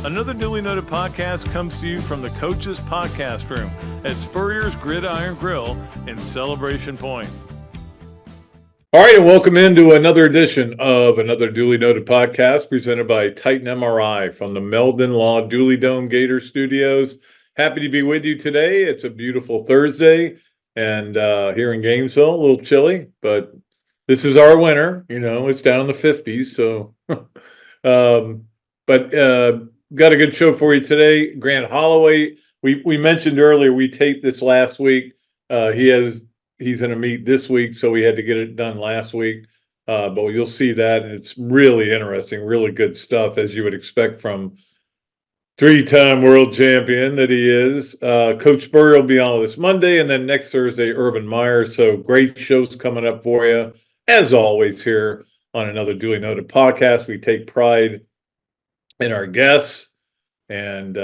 Another Dooley Noted podcast comes to you from the Coach's Podcast Room at Spurrier's Gridiron Grill in Celebration Point. All right, and welcome into another edition of another Dooley Noted podcast presented by Titan MRI from the Meldon Law Dooley Dome Gator Studios. Happy to be with you today. It's a beautiful Thursday, and here in Gainesville, a little chilly, but this is our winter. You know, it's down in the 50s, so got a good show for you today. Grant Halloway, we mentioned earlier, we taped this last week. He's in a meet this week, so we had to get it done last week. But you'll see that, and it's really interesting, really good stuff, as you would expect from three-time world champion that he is. Coach Spurrier will be on this Monday, and then next Thursday, Urban Meyer. So great shows coming up for you. As always, here on another Dooley Noted podcast, we take pride in our guests, and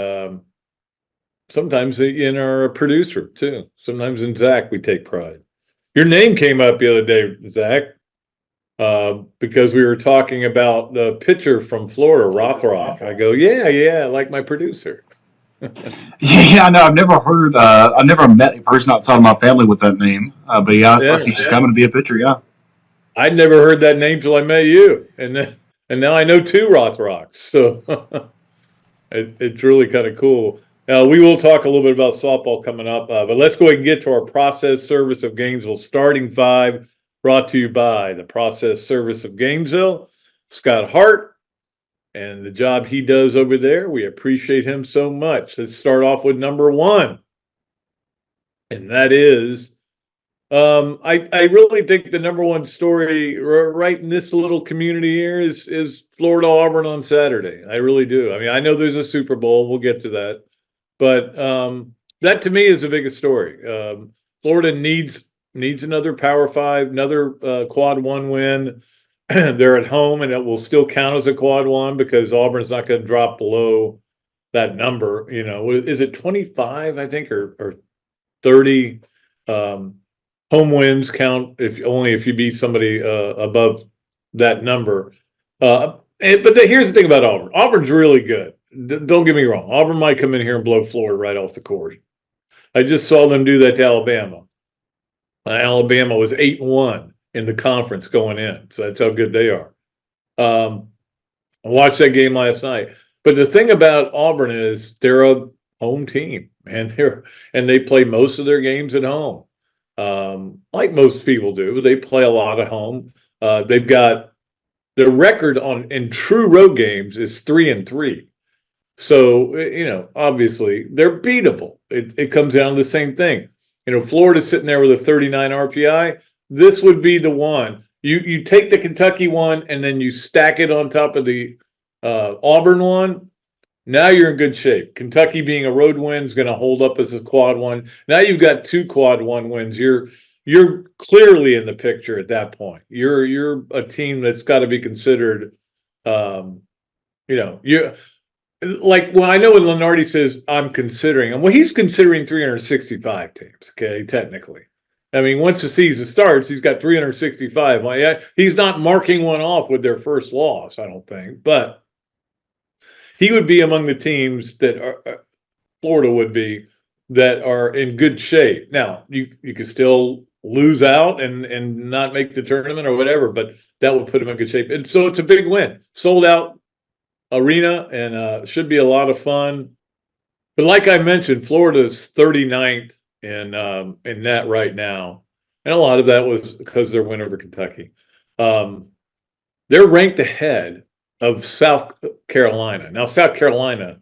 sometimes in our producer too. Sometimes in Zach we take pride. Your name came up the other day, Zach, because we were talking about the pitcher from Florida, Rothrock. I go, yeah, like my producer. Yeah, no, I've never met a person outside of my family with that name. But I see she's coming to be a pitcher. Yeah, I'd never heard that name till I met you, and now I know two Rothrocks. So it's really kind of cool. We will talk a little bit about softball coming up, but let's go ahead and get to our Process Service of Gainesville starting five, brought to you by the Process Service of Gainesville, Scott Hart, and the job he does over there. We appreciate him so much. Let's start off with number one, and that is, I really think the number one story right in this little community here is Florida Auburn on Saturday. I really do. I mean, I know there's a Super Bowl. We'll get to that. But that to me is the biggest story. Florida needs another Power Five, another Quad One win. They're at home, and it will still count as a Quad One because Auburn's not going to drop below that number. You know, is it 25? I think or 30. Home wins count if you beat somebody above that number. But here's the thing about Auburn. Auburn's really good. Don't get me wrong. Auburn might come in here and blow Florida right off the course. I just saw them do that to Alabama. Alabama was 8-1 in the conference going in, so that's how good they are. I watched that game last night. But the thing about Auburn is they're a home team, and they play most of their games at home. Like most people do, they play a lot at home. They've got their record in true road games is 3-3. So, you know, obviously they're beatable. It comes down to the same thing. You know, Florida's sitting there with a 39 RPI. This would be the one. You take the Kentucky one and then you stack it on top of the Auburn one. Now you're in good shape. Kentucky being a road win is going to hold up as a Quad One. Now you've got two Quad One wins. You're clearly in the picture at that point. You're a team that's got to be considered. You're like, well, I know when Leonardo says I'm considering, and well, he's considering 365 teams. Okay, technically, I mean, once the season starts, he's got 365. Well, yeah, he's not marking one off with their first loss, I don't think, but he would be among the teams that Florida would be that are in good shape. Now, you could still lose out and not make the tournament or whatever, but that would put him in good shape. And so it's a big win. Sold out arena, and should be a lot of fun. But like I mentioned, Florida's 39th in that right now. And a lot of that was because of their win over Kentucky. They're ranked ahead of South Carolina. Now, South Carolina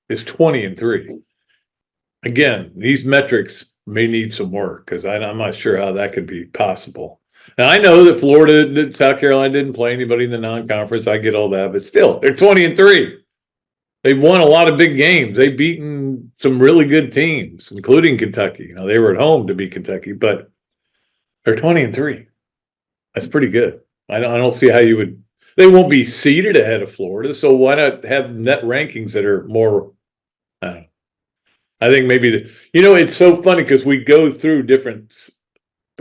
is 20-3. Again, these metrics may need some work because I'm not sure how that could be possible. Now, I know that South Carolina didn't play anybody in the non-conference. I get all that, but still, they're 20-3. They've won a lot of big games. They've beaten some really good teams, including Kentucky. You know, they were at home to beat Kentucky, but they're 20-3. That's pretty good. I don't see how you would. They won't be seated ahead of Florida, so why not have net rankings that are more? I don't know. I think maybe it's so funny because we go through different.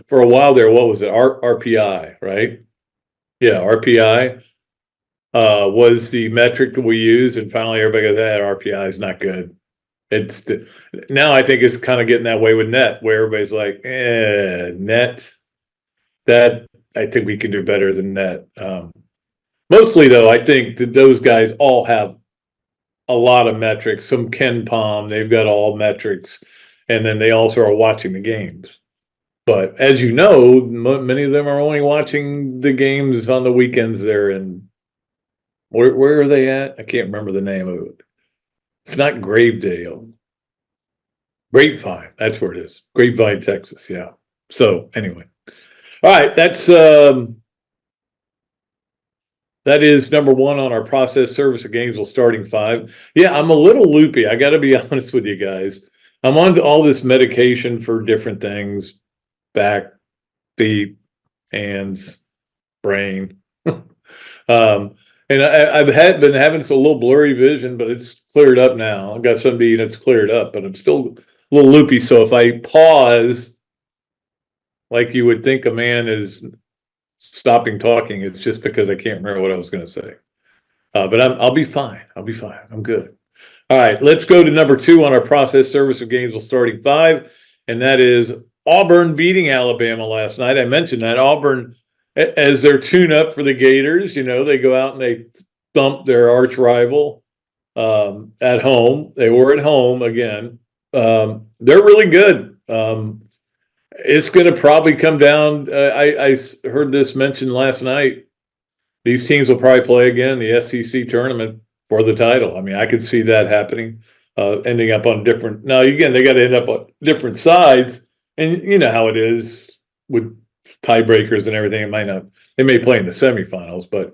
For a while there, what was it? RPI, right? Yeah, RPI. was the metric that we use, and finally everybody goes, "That RPI is not good." Now I think it's kind of getting that way with net, where everybody's like, net. That I think we can do better than net. Mostly though, I think that those guys all have a lot of metrics. Some Ken Palm, they've got all metrics, and then they also are watching the games. But as you know, many of them are only watching the games on the weekends. There and where are they at? I can't remember the name of it. It's not Gravedale. Grapevine, that's where it is. Grapevine, Texas, yeah. So anyway. All right, that is number one on our process service of Gainesville starting five. Yeah, I'm a little loopy. I got to be honest with you guys. I'm on all this medication for different things, back, feet, hands, brain. And I've been having a little blurry vision, but it's cleared up now. I've got something to eat, it's cleared up, but I'm still a little loopy. So if I pause, like you would think a man is stopping talking, it's just because I can't remember what I was going to say. But I'll be fine. I'll be fine. I'm good. All right, let's go to number two on our process service of Gainesville starting five, and that is Auburn beating Alabama last night. I mentioned that Auburn, as their tune-up for the Gators, they go out and they thump their arch rival at home. They were at home again. They're really good. It's going to probably come down. I heard this mentioned last night. These teams will probably play again in the SEC tournament for the title. I mean, I could see that happening, ending up on different. Now, again, they got to end up on different sides, and you know how it is with tiebreakers and everything. It might not. They may play in the semifinals, but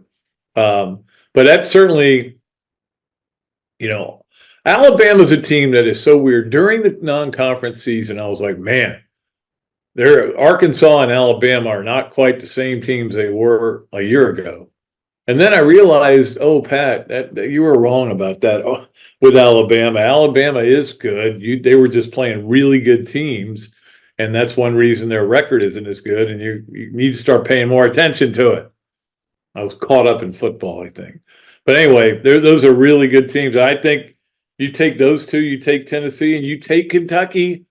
that's certainly, Alabama's a team that is so weird. During the non-conference season, I was like, man. Arkansas and Alabama are not quite the same teams they were a year ago. And then I realized, Pat, that you were wrong about that with Alabama. Alabama is good. They were just playing really good teams, and that's one reason their record isn't as good, and you need to start paying more attention to it. I was caught up in football, I think. But anyway, those are really good teams. I think you take those two, you take Tennessee, and you take Kentucky.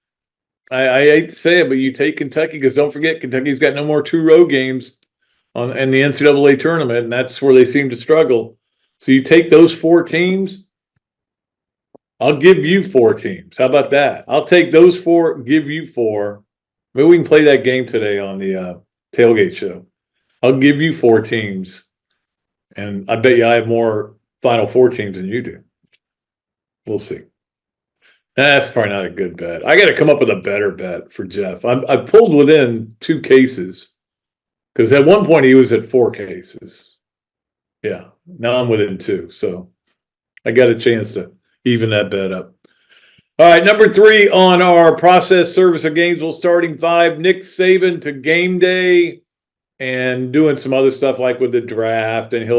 I hate to say it, but you take Kentucky, because don't forget, Kentucky's got no more 2 road games in the NCAA tournament, and that's where they seem to struggle. So you take those 4 teams, I'll give you 4 teams. How about that? I'll take those 4, give you 4. Maybe we can play that game today on the tailgate show. I'll give you 4 teams, and I bet you I have more Final Four teams than you do. We'll see. That's probably not a good bet. I got to come up with a better bet for Jeff. I pulled within 2 cases, because at one point he was at 4 cases. Yeah, now I'm within 2, so I got a chance to even that bet up. All right, number 3 on our process service of Gainesville starting 5, Nick Saban to game day and doing some other stuff like with the draft, and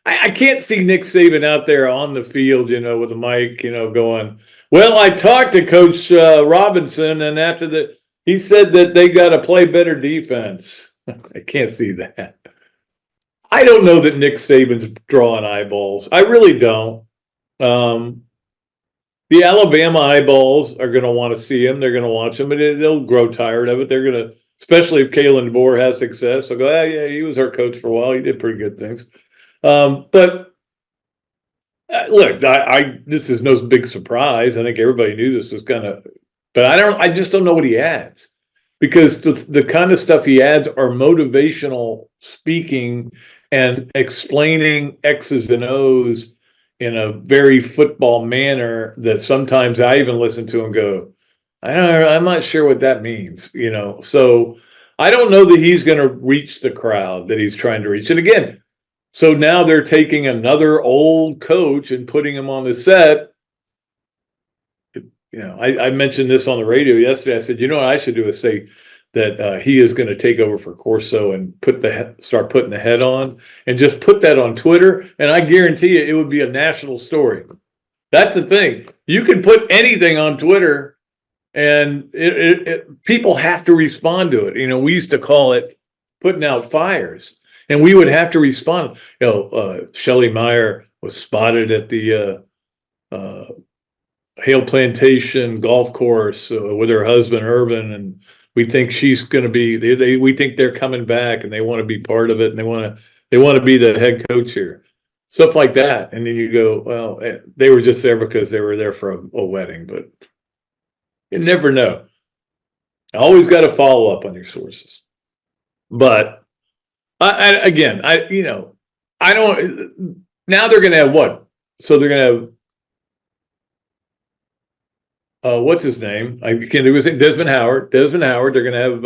I can't see Nick Saban out there on the field, with a mic, going, well, I talked to Coach Robinson, and after that, he said that they got to play better defense. I can't see that. I don't know that Nick Saban's drawing eyeballs. I really don't. The Alabama eyeballs are going to want to see him. They're going to watch him, but they'll grow tired of it. They're going to, especially if Kalen DeBoer has success, they'll go, yeah, he was our coach for a while. He did pretty good things. But look, this is no big surprise. I think everybody knew this was but I just don't know what he adds, because the kind of stuff he adds are motivational speaking and explaining X's and O's in a very football manner that sometimes I even listen to and go, I'm not sure what that means, So I don't know that he's going to reach the crowd that he's trying to reach. And again, so now they're taking another old coach and putting him on the set. I mentioned this on the radio yesterday. I said, what I should do is say that he is going to take over for Corso and start putting the head on, and just put that on Twitter. And I guarantee you, it would be a national story. That's the thing. You can put anything on Twitter, and people have to respond to it. We used to call it putting out fires. and we would have to respond. Shelley Meyer was spotted at the Hale Plantation golf course with her husband Urban, and we think she's going to be. We think they're coming back, and they want to be part of it, and they want to be the head coach here, stuff like that. And then you go, well, they were just there because they were there for a wedding, but you never know. Always got to follow up on your sources. But I don't. Now they're going to have what? So they're going to have. What's his name? I can't do his name. Desmond Howard. They're going to have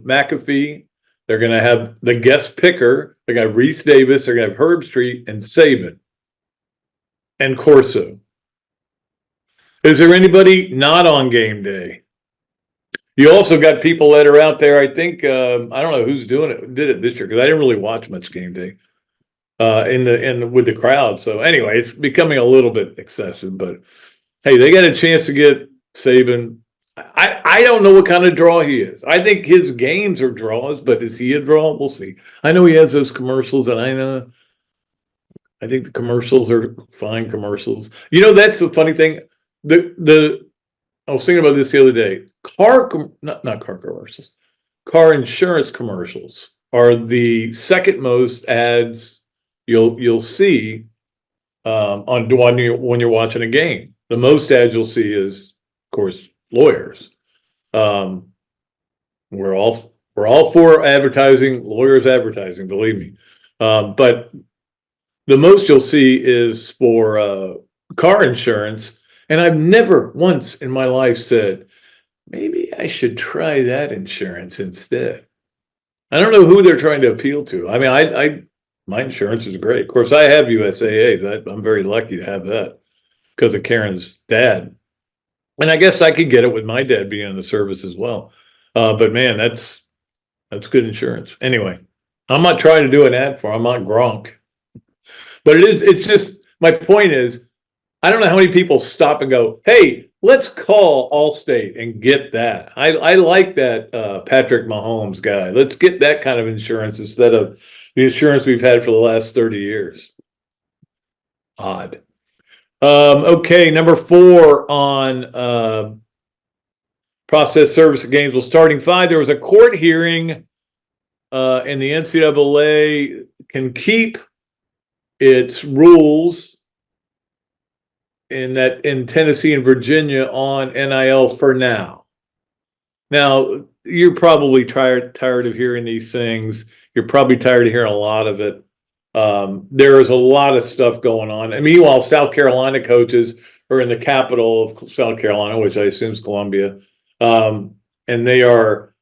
McAfee. They're going to have the guest picker. They're going to have Reese Davis. They're going to have Herb Street and Saban and Corso. Is there anybody not on game day? You also got people that are out there. I think I don't know who's did it this year because I didn't really watch much game day with the crowd. So anyway, it's becoming a little bit excessive. But hey, they got a chance to get Saban. I don't know what kind of draw he is. I think his games are draws, but is he a draw? We'll see. I know he has those commercials, and I think the commercials are fine commercials. That's the funny thing. I was thinking about this the other day. Not car commercials. Car insurance commercials are the second most ads you'll see when you're watching a game. The most ads you'll see is, of course, lawyers. We're all for advertising, lawyers advertising, believe me. But the most you'll see is for car insurance. And I've never once in my life said, maybe I should try that insurance instead. I don't know who they're trying to appeal to. I mean, my insurance is great. Of course, I have USAA. I'm very lucky to have that because of Karen's dad. And I guess I could get it with my dad being in the service as well. But man, that's good insurance. Anyway, I'm not trying to do an ad for him. I'm not Gronk. But it's just, my point is, I don't know how many people stop and go, hey, let's call Allstate and get that. I like that Patrick Mahomes guy. Let's get that kind of insurance instead of the insurance we've had for the last 30 years. Odd. Okay, number 4 on process service of games. Well, starting 5, there was a court hearing and the NCAA can keep its rules in Tennessee and Virginia on NIL for now. Now, you're probably tired of hearing these things. You're probably tired of hearing a lot of it. There is a lot of stuff going on. And meanwhile, South Carolina coaches are in the capital of South Carolina, which I assume is Columbia. And they're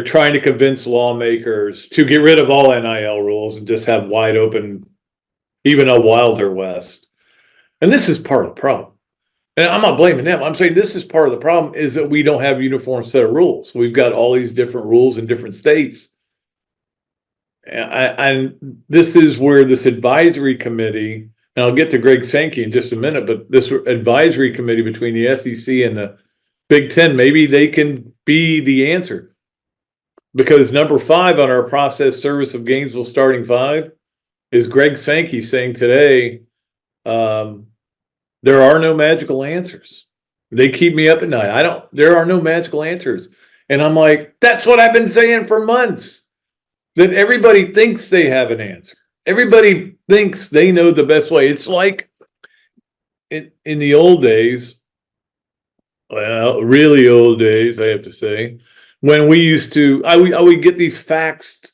trying to convince lawmakers to get rid of all NIL rules and just have wide open, even a Wilder West. And this is part of the problem. And I'm not blaming them. I'm saying this is part of the problem is that we don't have a uniform set of rules. We've got all these different rules in different states. And this is where this advisory committee, and I'll get to Greg Sankey in just a minute, but this advisory committee between the SEC and the Big Ten, maybe they can be the answer. Because number 5 on our process service of Gainesville starting 5 is Greg Sankey saying today, there are no magical answers. They keep me up at night. There are no magical answers. And I'm like, that's what I've been saying for months. That everybody thinks they have an answer. Everybody thinks they know the best way. It's like in the old days, well, really old days, I have to say, when we used to, I would get these faxed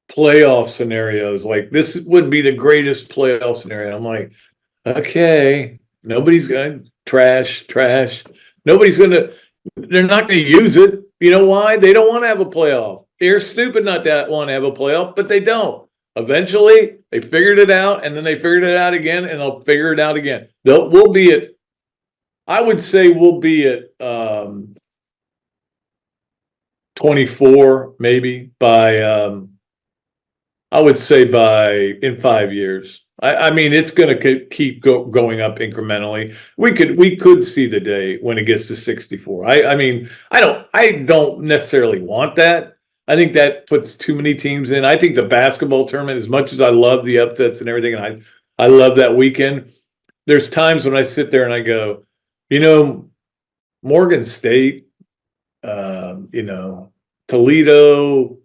playoff scenarios, like this would be the greatest playoff scenario. I'm like, okay, nobody's going to trash. They're not going to use it. You know why? They don't want to have a playoff. They're stupid not to want to have a playoff, but they don't. Eventually, they figured it out, and then they figured it out again, and they'll figure it out again. We'll be at, I would say we'll be at 24, maybe, by, I would say in 5 years. I mean, it's going to keep going up incrementally. We could see the day when it gets to 64. I mean, I don't necessarily want that. I think that puts too many teams in. I think the basketball tournament, as much as I love the upsets and everything, and I love that weekend, there's times when I sit there and I go, Morgan State, Toledo,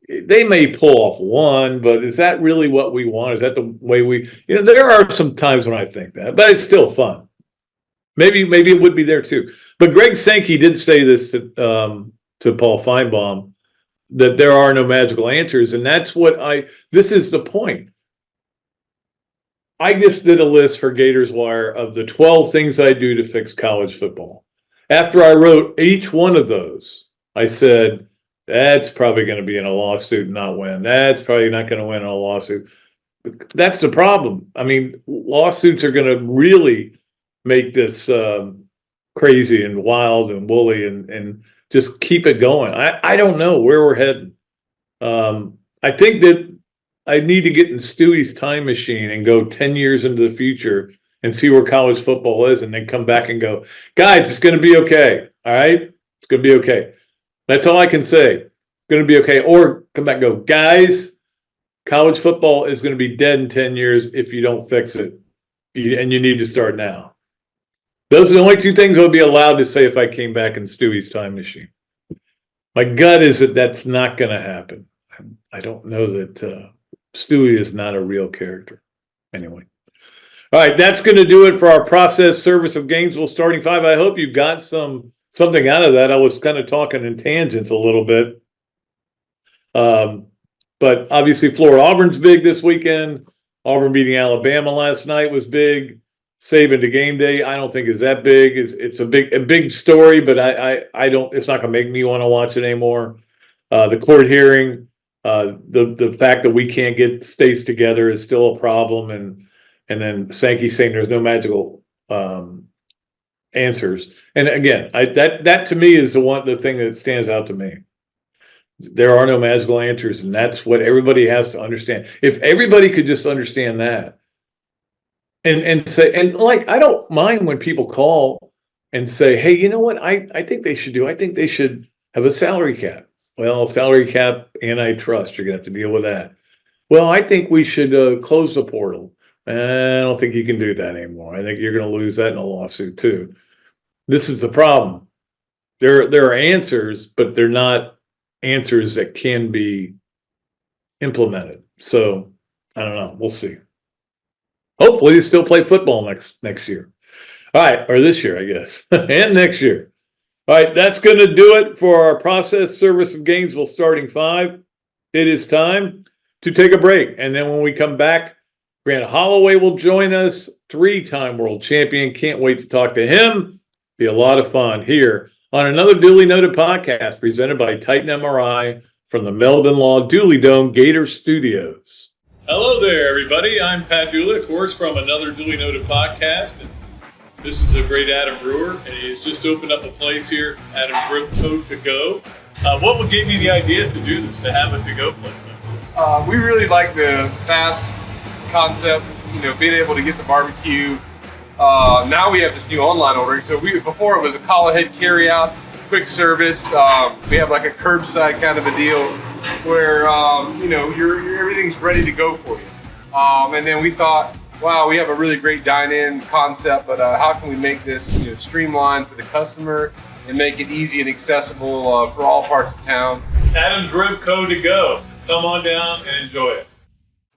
they may pull off one, but is that really what we want? Is that the way there are some times when I think that, but it's still fun. Maybe it would be there too. But Greg Sankey did say this to Paul Feinbaum, that there are no magical answers. And that's this is the point. I just did a list for Gators Wire of the 12 things I do to fix college football. After I wrote each one of those, I said, that's probably going to be in a lawsuit and not win. That's probably not going to win in a lawsuit. That's the problem. I mean, lawsuits are going to really make this crazy and wild and woolly and just keep it going. I don't know where we're heading. I think that I need to get in Stewie's time machine and go 10 years into the future and see where college football is, and then come back and go, guys, it's going to be okay. All right? It's going to be okay. That's all I can say. It's going to be okay. Or come back and go, guys, college football is going to be dead in 10 years if you don't fix it. And you need to start now. Those are the only two things I would be allowed to say if I came back in Stewie's time machine. My gut is that that's not going to happen. I don't know that Stewie is not a real character. Anyway. All right, that's going to do it for our process service of Gainesville starting five. I hope you got something out of that. I was kind of talking in tangents a little bit. But obviously Florida Auburn's big this weekend. Auburn beating Alabama last night was big. Saban to game day, I don't think is that big. It's a big story, but I don't. It's not going to make me want to watch it anymore. The court hearing, the fact that we can't get states together is still a problem, and then Sankey saying there's no magical answers. And again, that to me is the thing that stands out to me. There are no magical answers, and that's what everybody has to understand. If everybody could just understand that, and say, and like, I don't mind when people call and say, hey, you know what? I think they should do. I think they should have a salary cap. Well, salary cap, antitrust, you're gonna have to deal with that. Well, I think we should close the portal. I don't think you can do that anymore. I think you're going to lose that in a lawsuit too. This is the problem. There are answers, but they're not answers that can be implemented. So I don't know. We'll see. Hopefully, they still play football next year. All right, or this year, I guess, and next year. All right, that's going to do it for our process service of Gainesville starting five. It is time to take a break, and then when we come back, Grant Halloway will join us, three-time world champion. Can't wait to talk to him. Be a lot of fun here on another Dooley Noted podcast presented by Titan MRI from the Meldon Law Dooley Dome Gator Studios. Hello there, everybody. I'm Pat Dooley, of course, from another Dooley Noted podcast. And this is a great Adam Brewer, and he's just opened up a place here, Adam Brewer To Go. What gave you the idea to do this, to have a to-go place like this? We really like the fast concept, being able to get the barbecue. Now we have this new online ordering. So before it was a call ahead carry out, quick service. We have like a curbside kind of a deal where everything's ready to go for you. And then we thought, wow, we have a really great dine-in concept, but how can we make this streamlined for the customer and make it easy and accessible for all parts of town? Adam's Rib Co. To Go. Come on down and enjoy it.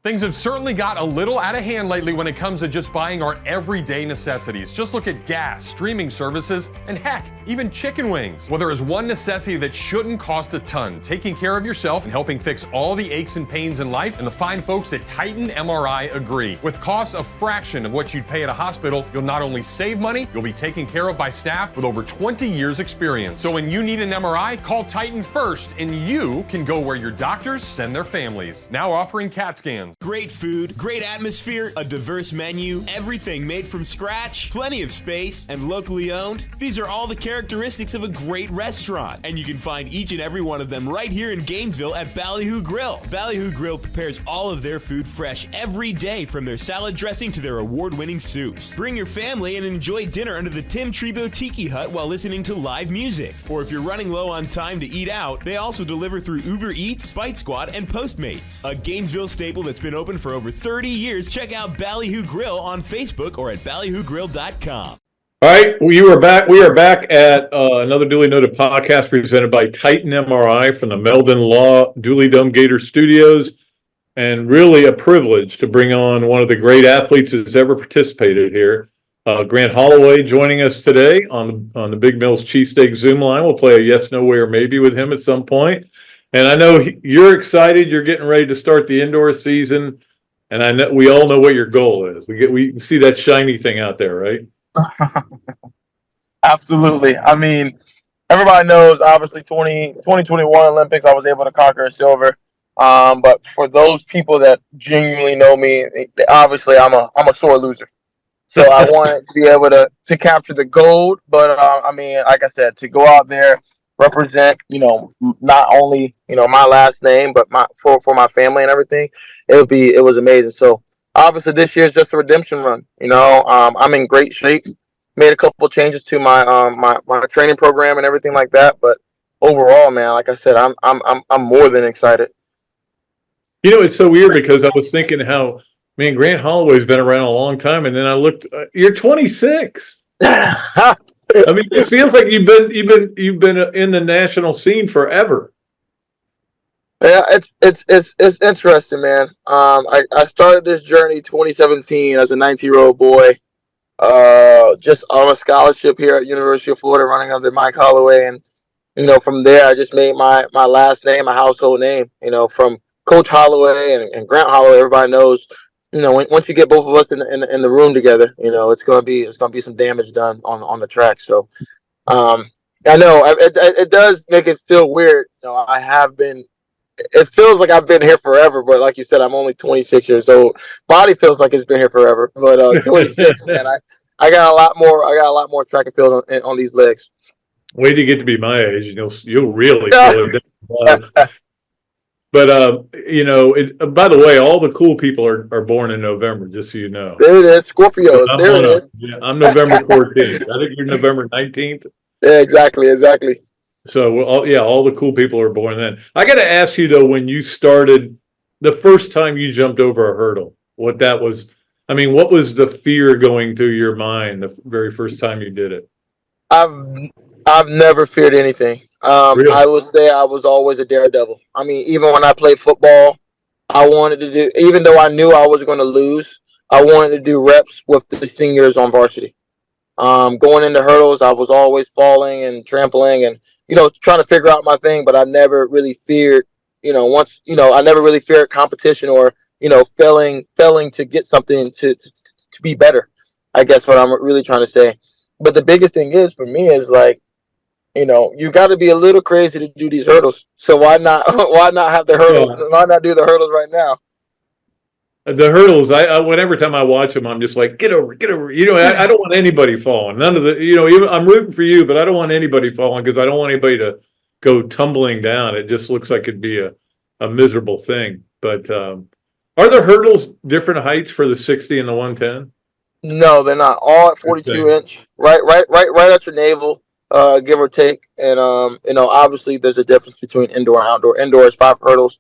Things have certainly got a little out of hand lately when it comes to just buying our everyday necessities. Just look at gas, streaming services, and heck, even chicken wings. Well, there is one necessity that shouldn't cost a ton: taking care of yourself and helping fix all the aches and pains in life, and the fine folks at Titan MRI agree. With costs a fraction of what you'd pay at a hospital, you'll not only save money, you'll be taken care of by staff with over 20 years experience. So when you need an MRI, call Titan first, and you can go where your doctors send their families. Now offering CAT scans. Great food, great atmosphere, a diverse menu, everything made from scratch, plenty of space, and locally owned. These are all the characteristics of a great restaurant, and you can find each and every one of them right here in Gainesville at Ballyhoo Grill. Ballyhoo Grill prepares all of their food fresh every day, from their salad dressing to their award-winning soups. Bring your family and enjoy dinner under the Tim Trebo Tiki Hut while listening to live music. Or if you're running low on time to eat out, they also deliver through Uber Eats, Bite Squad, and Postmates. A Gainesville staple that's been open for over 30 years. Check out Ballyhoo Grill on Facebook or at ballyhoogrill.com. All right, we are back at another Dooley Noted podcast presented by Titan MRI from the Meldon Law Dooley Dome Gator Studios, and really a privilege to bring on one of the great athletes that's ever participated here, Grant Halloway, joining us today on the Big Mills Cheesesteaks Zoom line. We'll play a yes, no, way, or maybe with him at some point. And I know you're excited. You're getting ready to start the indoor season, and I know we all know what your goal is. We can see that shiny thing out there, right? Absolutely. I mean, everybody knows, obviously, 2021 Olympics, I was able to conquer a silver. But for those people that genuinely know me, obviously, I'm a sore loser. So I wanted to be able to capture the gold. But, I mean, like I said, to go out there, represent, not only, my last name, but for my family and everything, it was amazing. So obviously this year is just a redemption run. I'm in great shape. Made a couple changes to my my training program and everything like that. But overall, man, like I said, I'm more than excited. It's so weird because I was thinking how, man, Grant Holloway's been around a long time, and then I looked, you're 26. I mean, it feels like you've been in the national scene forever. Yeah, it's interesting, man. I started this journey 2017 as a 19-year-old boy, just on a scholarship here at University of Florida, running under Mike Halloway, and from there I just made my last name a household name. From Coach Halloway and Grant Halloway, everybody knows. Once you get both of us in the room together, it's gonna be some damage done on the track. So, I know it does make it feel weird. I have been. It feels like I've been here forever, but like you said, I'm only 26 years old. Body feels like it's been here forever, but 26, man. I got a lot more track and field on these legs. Wait till you get to be my age, and you'll really feel it. But by the way, all the cool people are born in November, just so you know. There it is, Scorpios. There it is. Yeah, I'm November 14th. I think you're November 19th. Yeah, exactly. So all the cool people are born then. I got to ask you though, when you started, the first time you jumped over a hurdle, what that was. I mean, what was the fear going through your mind the very first time you did it? I've never feared anything. Really? I would say I was always a daredevil. I mean, even when I played football, I wanted to do, even though I knew I was going to lose, I wanted to do reps with the seniors on varsity. Going into hurdles, I was always falling and trampling and, trying to figure out my thing, but I never really feared, I never really feared competition or, failing to get something to be better. I guess what I'm really trying to say. But the biggest thing is for me is like, you got to be a little crazy to do these hurdles. So why not have the hurdles? Yeah. Why not do the hurdles right now? The hurdles, whenever time I watch them, I'm just like, get over. I don't want anybody falling. None of the, even I'm rooting for you, but I don't want anybody falling because I don't want anybody to go tumbling down. It just looks like it'd be a miserable thing. But are the hurdles different heights for the 60 and the 110? No, they're not. All at 42 inch, right at your navel, give or take. And obviously there's a difference between indoor and outdoor. Indoor is 5 hurdles.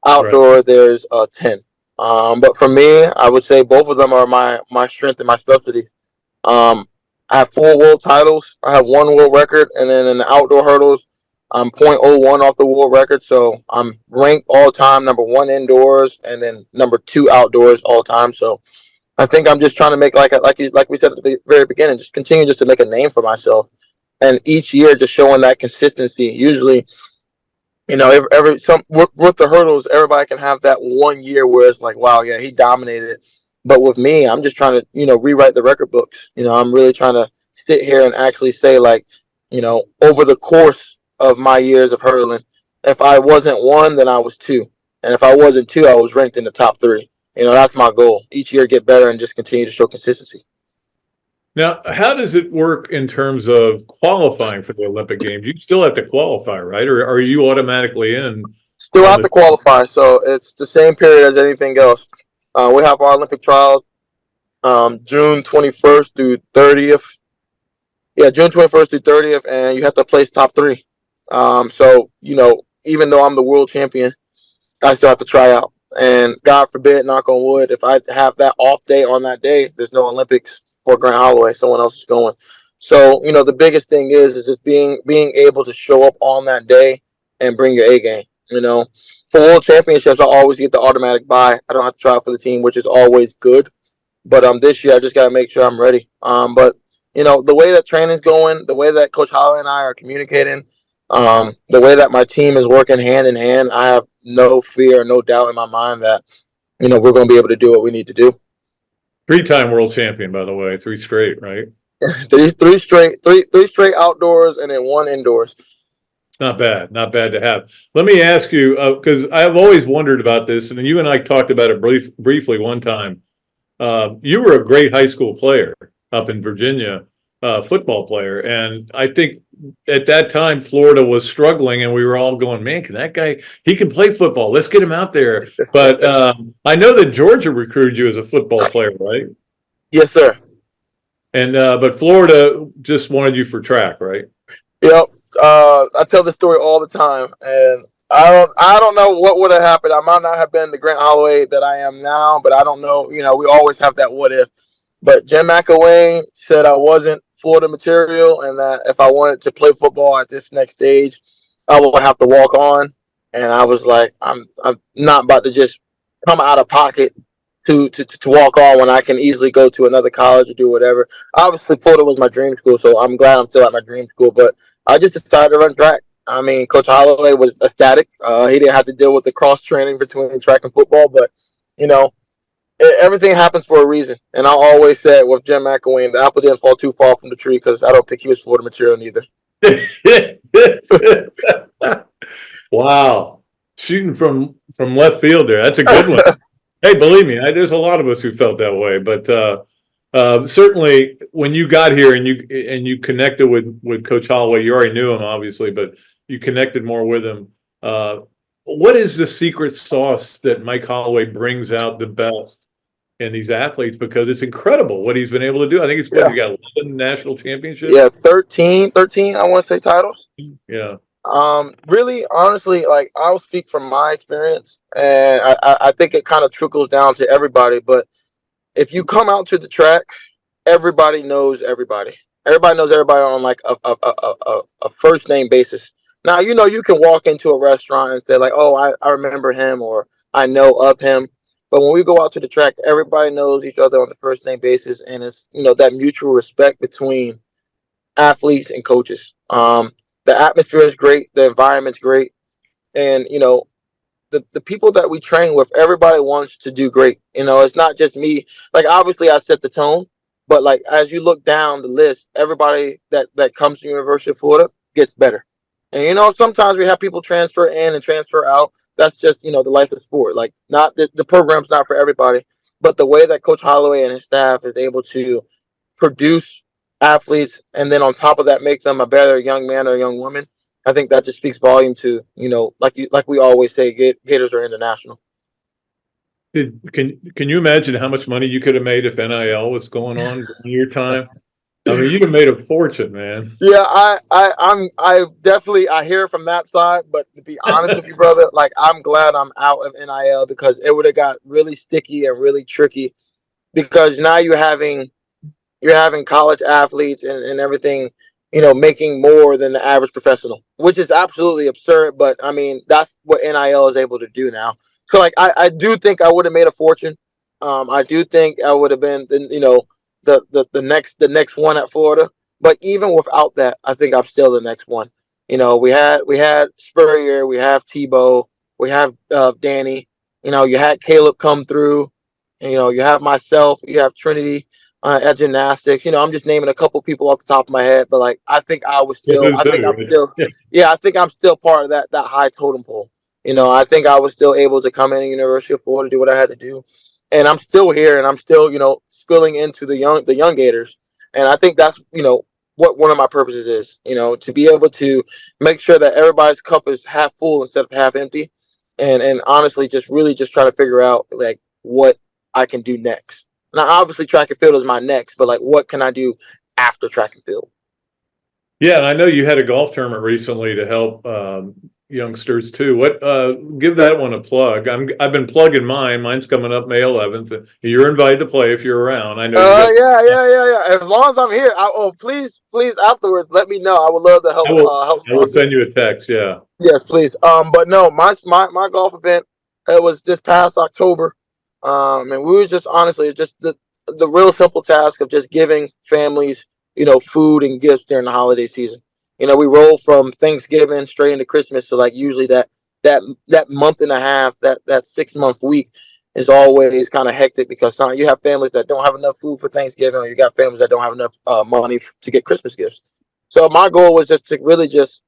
Outdoor, right. There's 10. But for me, I would say both of them are my strength and my specialty. I have 4 world titles. I have 1 world record, and then in the outdoor hurdles, I'm 0.01 off the world record. So I'm ranked all time number 1 indoors, and then number 2 outdoors all time. So I think I'm just trying to make like we said at the very beginning, just continue just to make a name for myself, and each year just showing that consistency. Usually, with the hurdles, everybody can have that one year where it's like, wow, yeah, he dominated it. But with me, I'm just trying to, rewrite the record books. I'm really trying to sit here and actually say, like, over the course of my years of hurdling, if I wasn't 1, then I was 2. And if I wasn't 2, I was ranked in the top 3. That's my goal. Each year get better and just continue to show consistency. Now, how does it work in terms of qualifying for the Olympic Games? You still have to qualify, right? Or are you automatically in? Still have to qualify, so it's the same period as anything else. We have our Olympic trials June 21st through 30th. Yeah, June 21st through 30th, and you have to place top 3. So, even though I'm the world champion, I still have to try out. And God forbid, knock on wood, if I have that off day on that day, there's no Olympics for Grant Halloway. Someone else is going. So, the biggest thing is just being able to show up on that day and bring your A game. For world championships, I always get the automatic bye. I don't have to try out for the team, which is always good. But this year, I just got to make sure I'm ready. But the way that training's going, the way that Coach Halloway and I are communicating, the way that my team is working hand in hand, I have no fear, no doubt in my mind that we're going to be able to do what we need to do. 3-time world champion, by the way, 3 straight, right? three straight outdoors and then 1 indoors. Not bad to have. Let me ask you, because I've always wondered about this, and you and I talked about it briefly one time. You were a great high school player up in Virginia, football player, and I think at that time Florida was struggling, and we were all going, "Man, can that guy? He can play football. Let's get him out there." But I know that Georgia recruited you as a football player, right? Yes, sir. And but Florida just wanted you for track, right? Yep. I tell this story all the time, and I don't know what would have happened. I might not have been the Grant Halloway that I am now, but I don't know. We always have that what if. But Jim McElwain said I wasn't Florida material, and that if I wanted to play football at this next stage, I would have to walk on. And I was like, I'm not about to just come out of pocket to walk on when I can easily go to another college or do whatever. Obviously, Florida was my dream school, so I'm glad I'm still at my dream school. But I just decided to run track. I mean, Coach Halloway was ecstatic. He didn't have to deal with the cross training between track and football, but everything happens for a reason. And I always said with Jim McElwain, the apple didn't fall too far from the tree because I don't think he was Florida material neither. Wow, shooting from left field there. That's a good one. Hey, believe me, there's a lot of us who felt that way, but certainly when you got here and you connected with Coach Halloway, you already knew him obviously, but you connected more with him. What is the secret sauce that Mike Halloway brings out the best in these athletes? Because it's incredible what he's been able to do. I think he got 11 national championships. Yeah, 13, I want to say titles. Yeah. Really, honestly, like I'll speak from my experience, and I think it kind of trickles down to everybody. But if you come out to the track, everybody knows everybody. Everybody knows everybody on like a first name basis. Now, you can walk into a restaurant and say like, "Oh, I remember him," or "I know of him." But when we go out to the track, everybody knows each other on the first name basis, and it's that mutual respect between athletes and coaches. The atmosphere is great, the environment's great, and the people that we train with, everybody wants to do great. It's not just me. Like obviously, I set the tone, but like as you look down the list, everybody that comes to University of Florida gets better. And sometimes we have people transfer in and transfer out. That's just the life of sport. Like not the program's not for everybody, but the way that Coach Halloway and his staff is able to produce athletes and then on top of that make them a better young man or young woman, I think that just speaks volume to like we always say, Gators are international. Can you imagine how much money you could have made if NIL was going on in your time? I mean, you'd have made a fortune, man. Yeah, I definitely I hear from that side, but to be honest with you, brother, like I'm glad I'm out of NIL because it would have got really sticky and really tricky because now you're having college athletes and everything, making more than the average professional, which is absolutely absurd. But I mean, that's what NIL is able to do now. So like, I do think I would have made a fortune. I do think I would have been, the next one at Florida. But even without that, I think I'm still the next one. We had Spurrier, we have Tebow, we have Danny. You had Caleb come through. And, you have myself, you have Trinity. At gymnastics, I'm just naming a couple people off the top of my head, but like I think I'm still part of that high totem pole. I think I was still able to come in at University of Florida, do what I had to do, and I'm still here, and I'm still, spilling into the young Gators. And I think that's, what one of my purposes is, to be able to make sure that everybody's cup is half full instead of half empty. And honestly, just really just try to figure out like what I can do next. Now, obviously, track and field is my next, but like, what can I do after track and field? Yeah, and I know you had a golf tournament recently to help youngsters too. Give that one a plug. I've been plugging mine. Mine's coming up May 11th. You're invited to play if you're around. I know. Yeah. As long as I'm here, please afterwards let me know. I would love to help. I will send you a text. Yeah. Yes, please. But no, my golf event, it was this past October. And we were just honestly just the real simple task of just giving families, food and gifts during the holiday season. We roll from Thanksgiving straight into Christmas, so like usually that month and a half, that 6 month week is always kind of hectic because you have families that don't have enough food for Thanksgiving, or you got families that don't have enough money to get Christmas gifts. So my goal was just to really just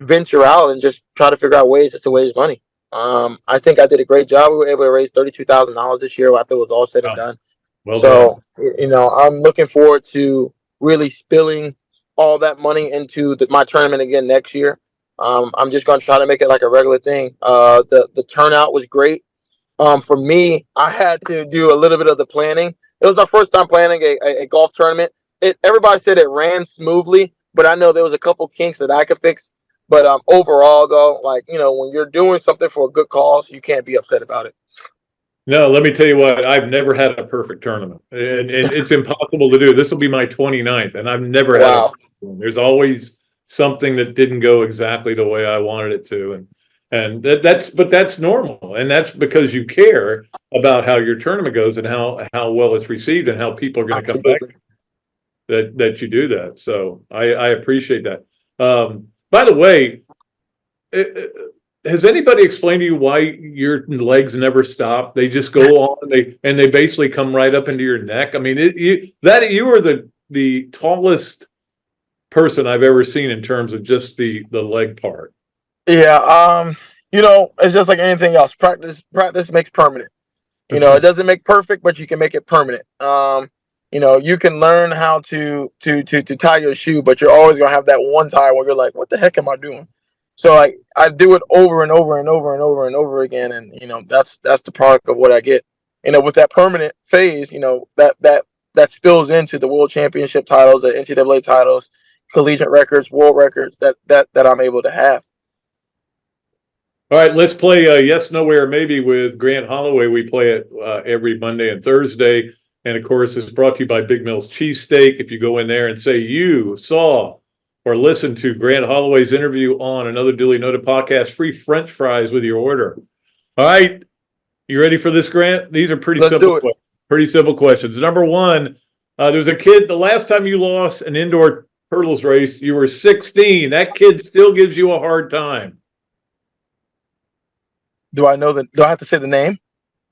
venture out and just try to figure out ways to raise money. I think I did a great job. We were able to raise $32,000 this year after it was all said and done. Well done. I'm looking forward to really spilling all that money into my tournament again next year. I'm just going to try to make it like a regular thing. The turnout was great. For me, I had to do a little bit of the planning. It was my first time planning a golf tournament. Everybody said it ran smoothly, but I know there was a couple kinks that I could fix. But overall, though, like, when you're doing something for a good cause, you can't be upset about it. No, let me tell you what, I've never had a perfect tournament, and it's impossible to do. This will be my 29th, and I've never had a perfect one. There's always something that didn't go exactly the way I wanted it to, and that's normal, and that's because you care about how your tournament goes and how well it's received and how people are going to come back. That you do that, so I appreciate that. By the way, has anybody explained to you why your legs never stop? They just go on, and they basically come right up into your neck. I mean, you are the tallest person I've ever seen in terms of just the leg part. Yeah, it's just like anything else. Practice makes permanent. It doesn't make perfect, but you can make it permanent. You can learn how to tie your shoe, but you're always gonna have that one tie where you're like, what the heck am I doing? So I do it over and over and over and over and over again, and that's the product of what I get. With that permanent phase, that spills into the world championship titles, the NCAA titles, collegiate records, world records that I'm able to have. All right, let's play Yes, Nowhere, Maybe with Grant Halloway. We play it every Monday and Thursday. And of course, it's brought to you by Big Mill's Cheesesteak. If you go in there and say you saw or listened to Grant Halloway's interview on another Dooley Noted podcast, free French fries with your order. All right, you ready for this, Grant? These are pretty simple questions. Number one, there was a kid, the last time you lost an indoor hurdles race, you were 16. That kid still gives you a hard time. Do I have to say the name?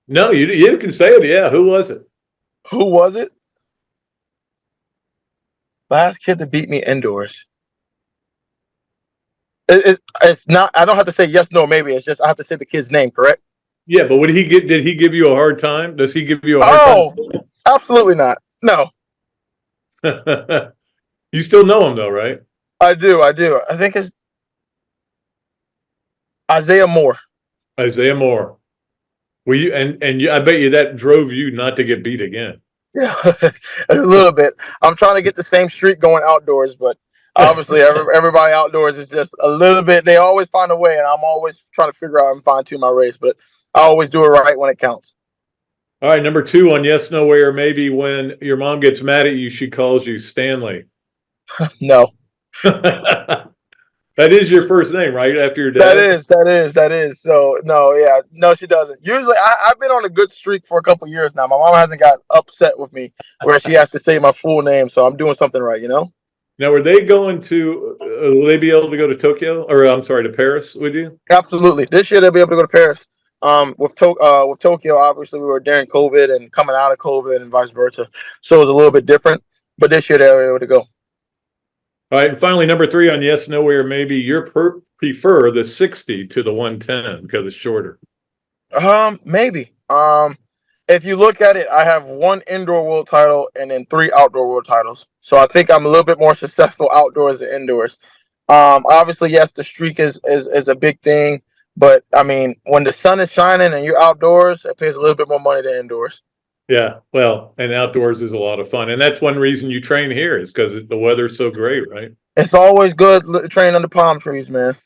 No, you can say it. Yeah, who was it? Who was it? Last kid to beat me indoors. It's not. I don't have to say yes, no, maybe. It's just I have to say the kid's name, correct? Yeah, but did he give you a hard time? Does he give you a hard time? Oh, absolutely not. No. You still know him though, right? I do. I think it's Isaiah Moore. Isaiah Moore. Were you I bet you that drove you not to get beat again. Yeah, a little bit. I'm trying to get the same streak going outdoors, but obviously everybody outdoors is just a little bit. They always find a way, and I'm always trying to figure out and fine tune my race, but I always do it right when it counts. All right, number two on Yes, No Way, or Maybe, when your mom gets mad at you, she calls you Stanley. No. That is your first name, right? After your dad? That is. So, no, she doesn't. Usually, I've been on a good streak for a couple of years now. My mom hasn't got upset with me where she has to say my full name, so I'm doing something right, Now, are they going to, will they be able to go to Tokyo, or I'm sorry, to Paris with you? Absolutely. This year, they'll be able to go to Paris. With Tokyo, obviously, we were during COVID and coming out of COVID and vice versa. So, it's a little bit different, but this year, they're able to go. All right, and finally, number three on Yes, No Way, or Maybe, you prefer the 60 to the 110 because it's shorter. Maybe. if you look at it, I have 1 indoor world title and then 3 outdoor world titles. So I think I'm a little bit more successful outdoors than indoors. Obviously, yes, the streak is a big thing, but I mean, when the sun is shining and you're outdoors, it pays a little bit more money than indoors. Yeah, well, and outdoors is a lot of fun, and that's one reason you train here is because the weather's so great, right? It's always good training under palm trees, man.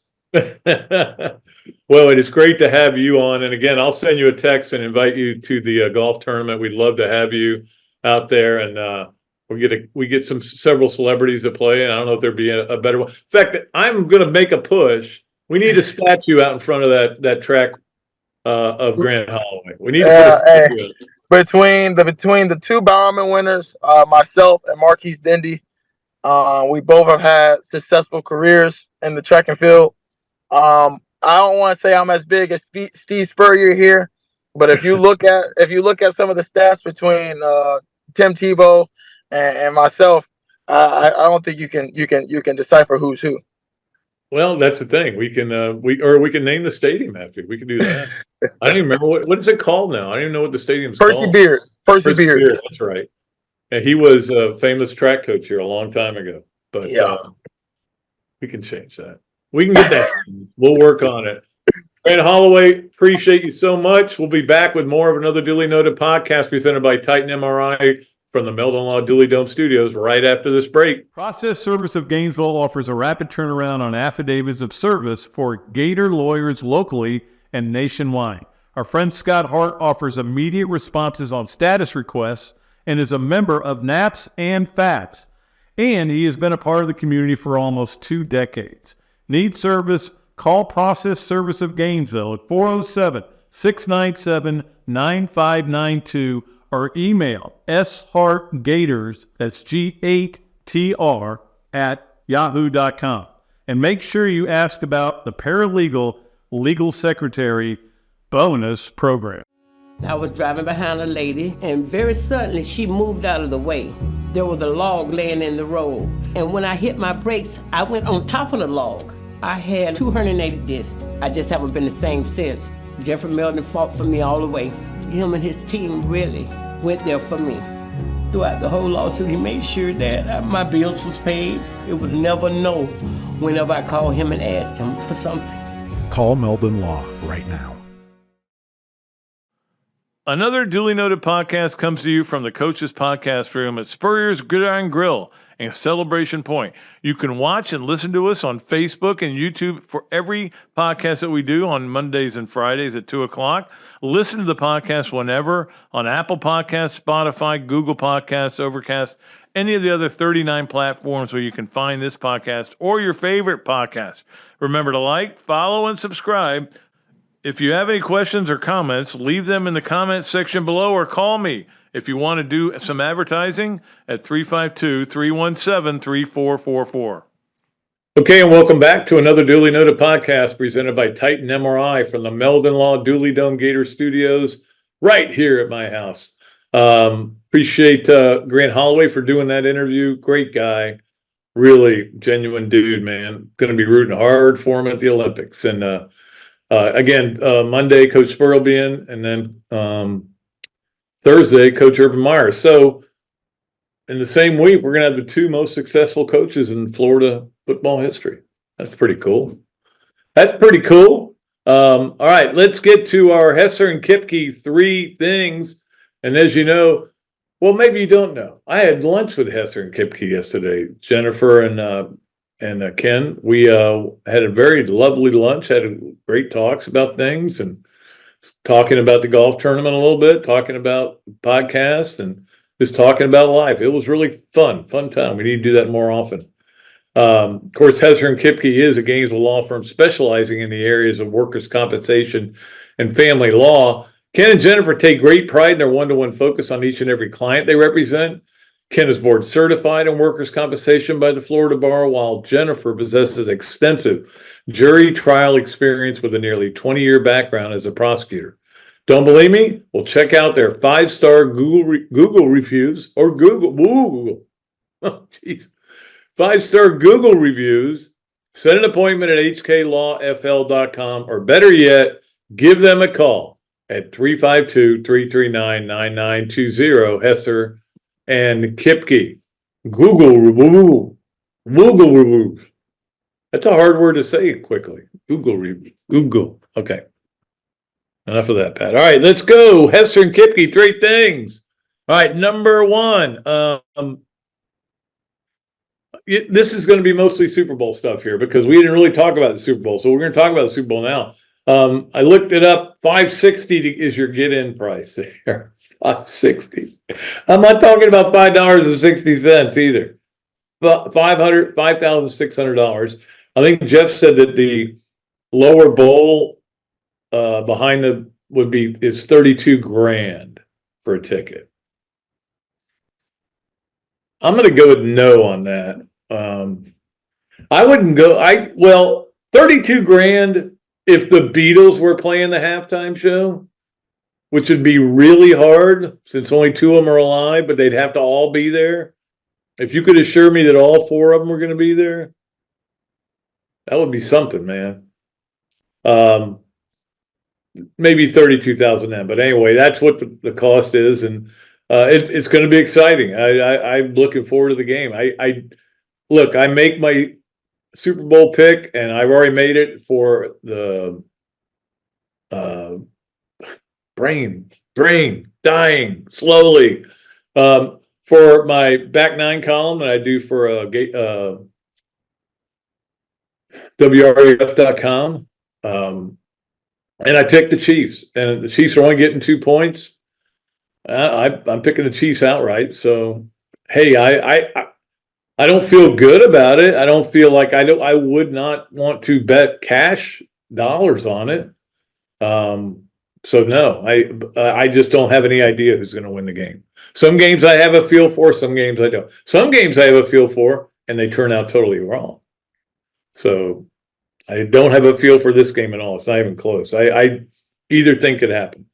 Well, it is great to have you on. And again, I'll send you a text and invite you to the golf tournament. We'd love to have you out there. And we get several celebrities to play. And I don't know if there'd be a better one. In fact, I'm going to make a push. We need a statue out in front of that track of Grand Halloway. We need to put a statue between the 2 Bowerman winners, myself and Marquise Dendy. We both have had successful careers in the track and field. I don't want to say I'm as big as Steve Spurrier here, but if you look at some of the stats between Tim Tebow and myself, I don't think you can decipher who's who. Well, that's the thing. We can name the stadium after you. We can do that. I don't even remember what is it called now. I don't even know what the stadium's called. Percy Beard. That's right. And he was a famous track coach here a long time ago. But we can change that. We can get that. We'll work on it. Grand Halloway, appreciate you so much. We'll be back with more of another Duly Noted podcast presented by Titan MRI from the Meldon Law Dooley Dome Studios right after this break. Process Service of Gainesville offers a rapid turnaround on affidavits of service for Gator lawyers locally and nationwide. Our friend Scott Hart offers immediate responses on status requests and is a member of NAPS and FAPS. And he has been a part of the community for almost 2 decades. Need service? Call Process Service of Gainesville at 407-697-9592 or email shartgators, that's G8TR, at yahoo.com. And make sure you ask about the paralegal legal secretary bonus program. I was driving behind a lady, and very suddenly she moved out of the way. There was a log laying in the road, and when I hit my brakes, I went on top of the log. I had 280 discs. I just haven't been the same since. Jeffrey Meldon fought for me all the way. Him and his team really went there for me. Throughout the whole lawsuit, he made sure that my bills was paid. It was never no whenever I called him and asked him for something. Call Meldon Law right now. Another Duly Noted podcast comes to you from the Coaches Podcast Room at Spurrier's Gridiron Grill and Celebration Point. You can watch and listen to us on Facebook and YouTube for every podcast that we do on Mondays and Fridays at 2 o'clock. Listen to the podcast whenever on Apple Podcasts, Spotify, Google Podcasts, Overcast, any of the other 39 platforms where you can find this podcast or your favorite podcast. Remember to like, follow, and subscribe. If you have any questions or comments, leave them in the comments section below or call me if you want to do some advertising at 352-317-3444. Okay, and welcome back to another Duly Noted podcast presented by Titan MRI from the Meldon Law Dooley Dome Gator Studios right here at my house. Appreciate Grant Halloway for doing that interview. Great guy. Really genuine dude, man. Going to be rooting hard for him at the Olympics. And again, Monday, Coach Spur will be in, and then Thursday, Coach Urban Meyer. So in the same week, we're going to have the 2 most successful coaches in Florida football history. That's pretty cool. All right, let's get to our Hesser and Kipke 3 things. And as you know, well, maybe you don't know, I had lunch with Hesser and Kipke yesterday. Jennifer and Ken, we had a very lovely lunch, had great talks about things and talking about the golf tournament a little bit, talking about podcasts and just talking about life. It was really fun time. We need to do that more often. Of course, Hesser and Kipke is a Gainesville law firm specializing in the areas of workers' compensation and family law. Ken and Jennifer take great pride in their one-to-one focus on each and every client they represent. Ken is board certified in workers' compensation by the Florida Bar, while Jennifer possesses extensive jury trial experience with a nearly 20-year background as a prosecutor. Don't believe me? Well, check out their 5-star Google reviews or Google. Oh, geez. 5-star Google reviews. Set an appointment at hklawfl.com, or better yet, give them a call. at 352-339-9920. Hesser and Kipke. Google. That's a hard word to say quickly. Google. Okay. Enough of that, Pat. All right, let's go. Hesser and Kipke, 3 things. All right, number 1. This is going to be mostly Super Bowl stuff here because we didn't really talk about the Super Bowl. So we're going to talk about the Super Bowl now. I looked it up. $5.60 is your get-in price there. $5.60. I'm not talking about $5.60 either. But $5,600. I think Jeff said that the lower bowl behind the is 32 grand for a ticket. I'm going to go with no on that. I wouldn't go. 32 grand if the Beatles were playing the halftime show, which would be really hard since only 2 of them are alive, but they'd have to all be there. If you could assure me that all 4 of them were going to be there, that would be something, man. Maybe 32,000 then, but anyway, that's what the cost is, and it's going to be exciting. I'm looking forward to the game. I make my Super Bowl pick, and I've already made it for the brain dying slowly for my back 9 column that I do for WREF.com. And I picked the Chiefs, and the Chiefs are only getting 2 points. I'm picking the Chiefs outright. So, hey, I don't feel good about it. I don't feel like I would not want to bet cash dollars on it. So no, I just don't have any idea who's going to win the game. Some games I have a feel for, some games I don't. Some games I have a feel for, and they turn out totally wrong. So I don't have a feel for this game at all. It's not even close. I either think it happened.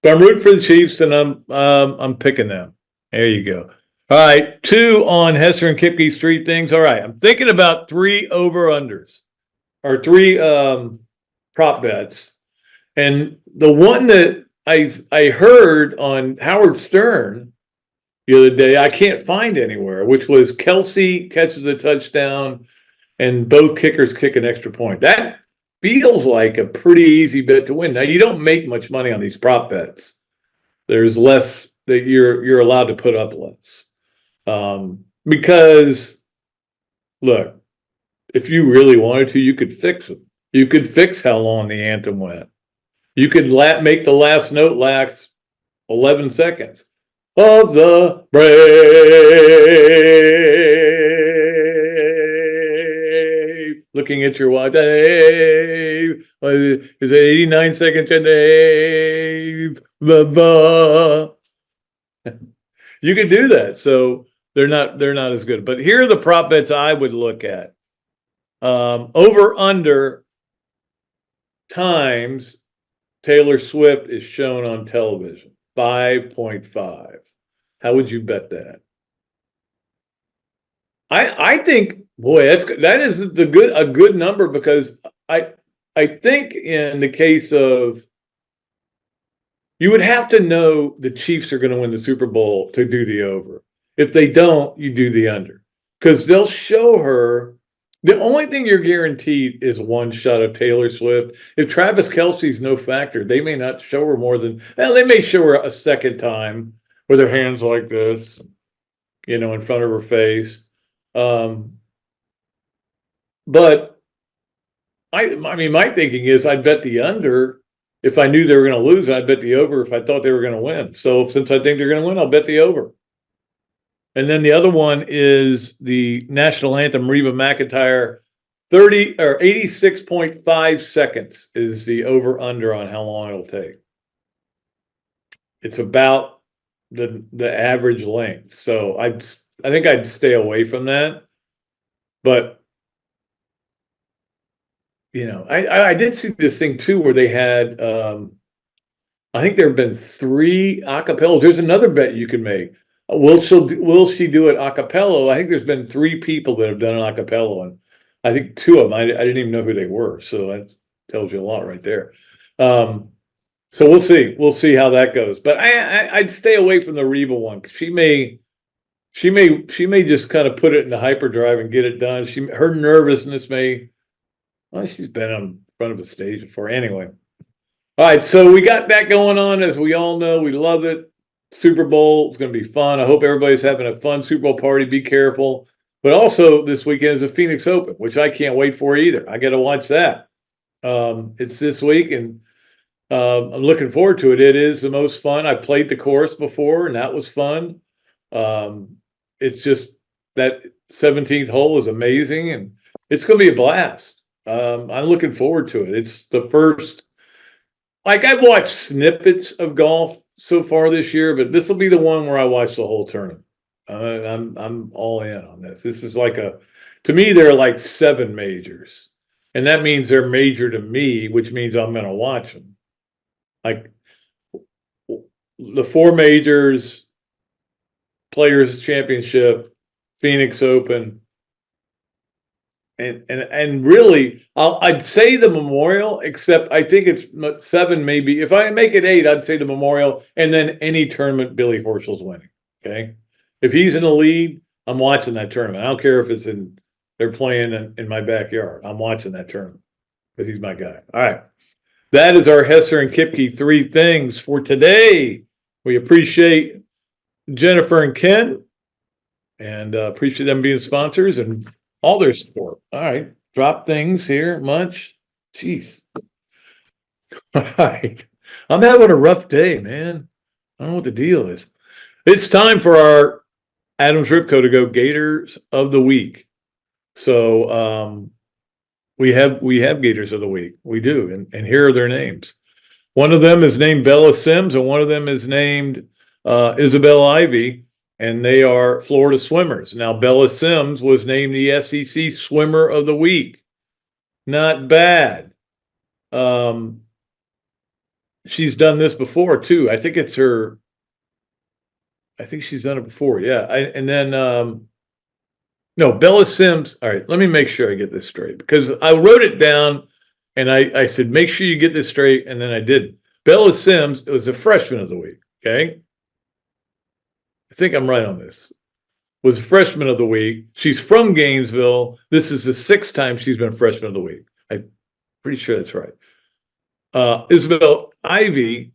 But I'm rooting for the Chiefs, and I'm picking them. There you go. All right, 2 on Hesser and Kipke's 3 things. All right, I'm thinking about 3 over-unders or 3 prop bets. And the one that I heard on Howard Stern the other day, I can't find anywhere, which was Kelsey catches a touchdown and both kickers kick an extra point. That feels like a pretty easy bet to win. Now, you don't make much money on these prop bets. There's less that you're allowed to put up less. Because, look, if you really wanted to, you could fix it. You could fix how long the anthem went. You could make the last note last 11 seconds. Of the brave. Looking at your watch. Dave. Is it 89 seconds? Dave. You could do that. So they're not as good. But here are the prop bets I would look at. Over under times Taylor Swift is shown on television. 5.5. How would you bet that? I think, boy, that is a good number, because I think in the case of, you would have to know the Chiefs are going to win the Super Bowl to do the over. If they don't, you do the under, because they'll show her. The only thing you're guaranteed is one shot of Taylor Swift. If Travis Kelce's no factor, they may not show her more than, they may show her a second time with her hands like this, in front of her face. But I mean, my thinking is I'd bet the under if I knew they were going to lose, and I'd bet the over if I thought they were going to win. So since I think they're going to win, I'll bet the over. And then the other one is the national anthem, Reba McEntire, 86.5 seconds is the over under on how long it'll take. It's about the average length. So I think I'd stay away from that. But I did see this thing too where they had I think there have been 3 acapellas. There's another bet you can make. Will she do it a cappella? I think there's been 3 people that have done an a cappella, and I think 2 of them I didn't even know who they were. So that tells you a lot right there. So we'll see. We'll see how that goes. But I'd stay away from the Reba one. She may just kind of put it into hyperdrive and get it done. Her nervousness may. Well, she's been on front of a stage before. Anyway. All right. So we got that going on. As we all know, we love it. Super Bowl is going to be fun. I hope everybody's having a fun Super Bowl party. Be careful. But also this weekend is a Phoenix Open, which I can't wait for either. I got to watch that. It's this week, and I'm looking forward to it. It is the most fun. I played the course before, and that was fun. It's just that 17th hole is amazing, and it's going to be a blast. I'm looking forward to it. It's the first. Like, I've watched snippets of golf so far this year, but this will be the one where I watch the whole tournament. I'm all in on this. This is to me, there are like 7 majors, and that means they're major to me, which means I'm going to watch them. Like the 4 majors, Players Championship, Phoenix Open, and really, I'd say the Memorial, except I think it's 7 maybe. If I make it 8, I'd say the Memorial, and then any tournament Billy Horschel's winning. Okay, if he's in the lead, I'm watching that tournament. I don't care if they're playing in my backyard. I'm watching that tournament because he's my guy. All right. That is our Hesser and Kipke 3 things for today. We appreciate Jennifer and Ken, and appreciate them being sponsors and all their support. All right, drop things here much. Jeez. All right, I'm having a rough day, man. I don't know what the deal is. It's time for our Adams Ripco to go Gators of the Week. So we have Gators of the Week. We do, and here are their names. One of them is named Bella Sims, and one of them is named Isabel Ivy, and they are Florida swimmers. Now, Bella Sims was named the SEC Swimmer of the Week. Not bad. She's done this before too. I think she's done it before. Yeah. No, Bella Sims. All right, let me make sure I get this straight, because I wrote it down and I said, make sure you get this straight. And then I didn't. Bella Sims was a freshman of the week. Okay. I think I'm right on this. Was freshman of the week. She's from Gainesville. This is the 6th time she's been freshman of the week. I'm pretty sure that's right. Isabel Ivy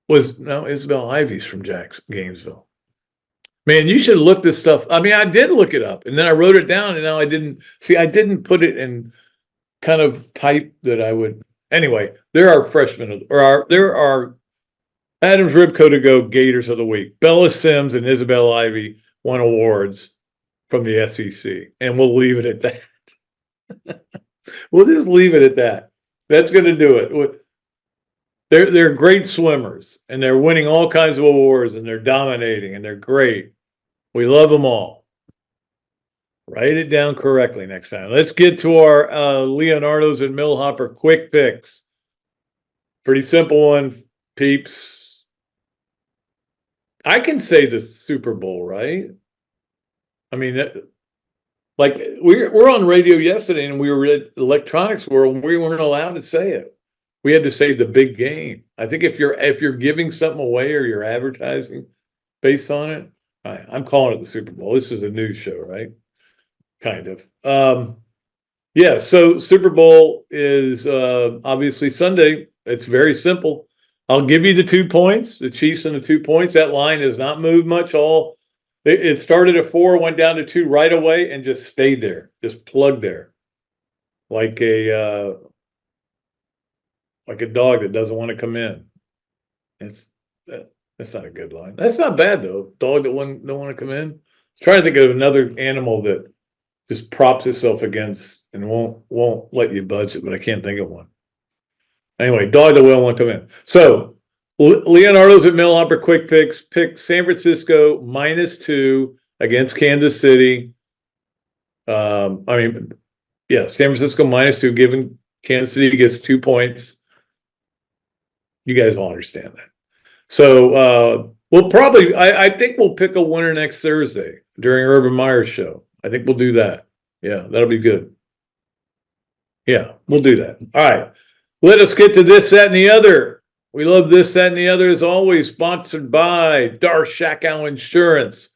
Isabel Ivy's from Gainesville. Man, you should look this stuff. I mean, I did look it up, and then I wrote it down, and now I didn't put it in kind of type that I would. Anyway, there are Adams Ripco to go Gators of the Week. Bella Sims and Isabel Ivy won awards from the SEC, and we'll leave it at that. We'll just leave it at that. That's going to do it. They're great swimmers, and they're winning all kinds of awards, and they're dominating, and they're great. We love them all. Write it down correctly next time. Let's get to our Leonardo's and Millhopper quick picks. Pretty simple one, peeps. I can say the Super Bowl, right? I mean, like we're on radio yesterday, and we were at Electronics World. We weren't allowed to say it. We had to say the big game. I think if you're giving something away or you're advertising based on it, I'm calling it the Super Bowl. This is a news show, right? Kind of. Yeah. So Super Bowl is obviously Sunday. It's very simple. I'll give you the 2 points, the Chiefs and the 2 points. That line has not moved much. It started at 4, went down to 2 right away, and just stayed there, just plugged there, like a dog that doesn't want to come in. That's not a good line. That's not bad though. Dog that don't want to come in. I was trying to think of another animal that just props itself against and won't let you budge it, but I can't think of one. Anyway, dog that won't want to come in. So Leonardo's at Millhopper quick picks. Pick San Francisco -2 against Kansas City. San Francisco -2, given Kansas City gets 2 points. You guys all understand that. So we'll probably, I think we'll pick a winner next Thursday during Urban Meyer's show. I think we'll do that. Yeah, that'll be good. Yeah, we'll do that. All right. Let us get to this, that, and the other. We love this, that, and the other, as always, sponsored by Shakow Insurance,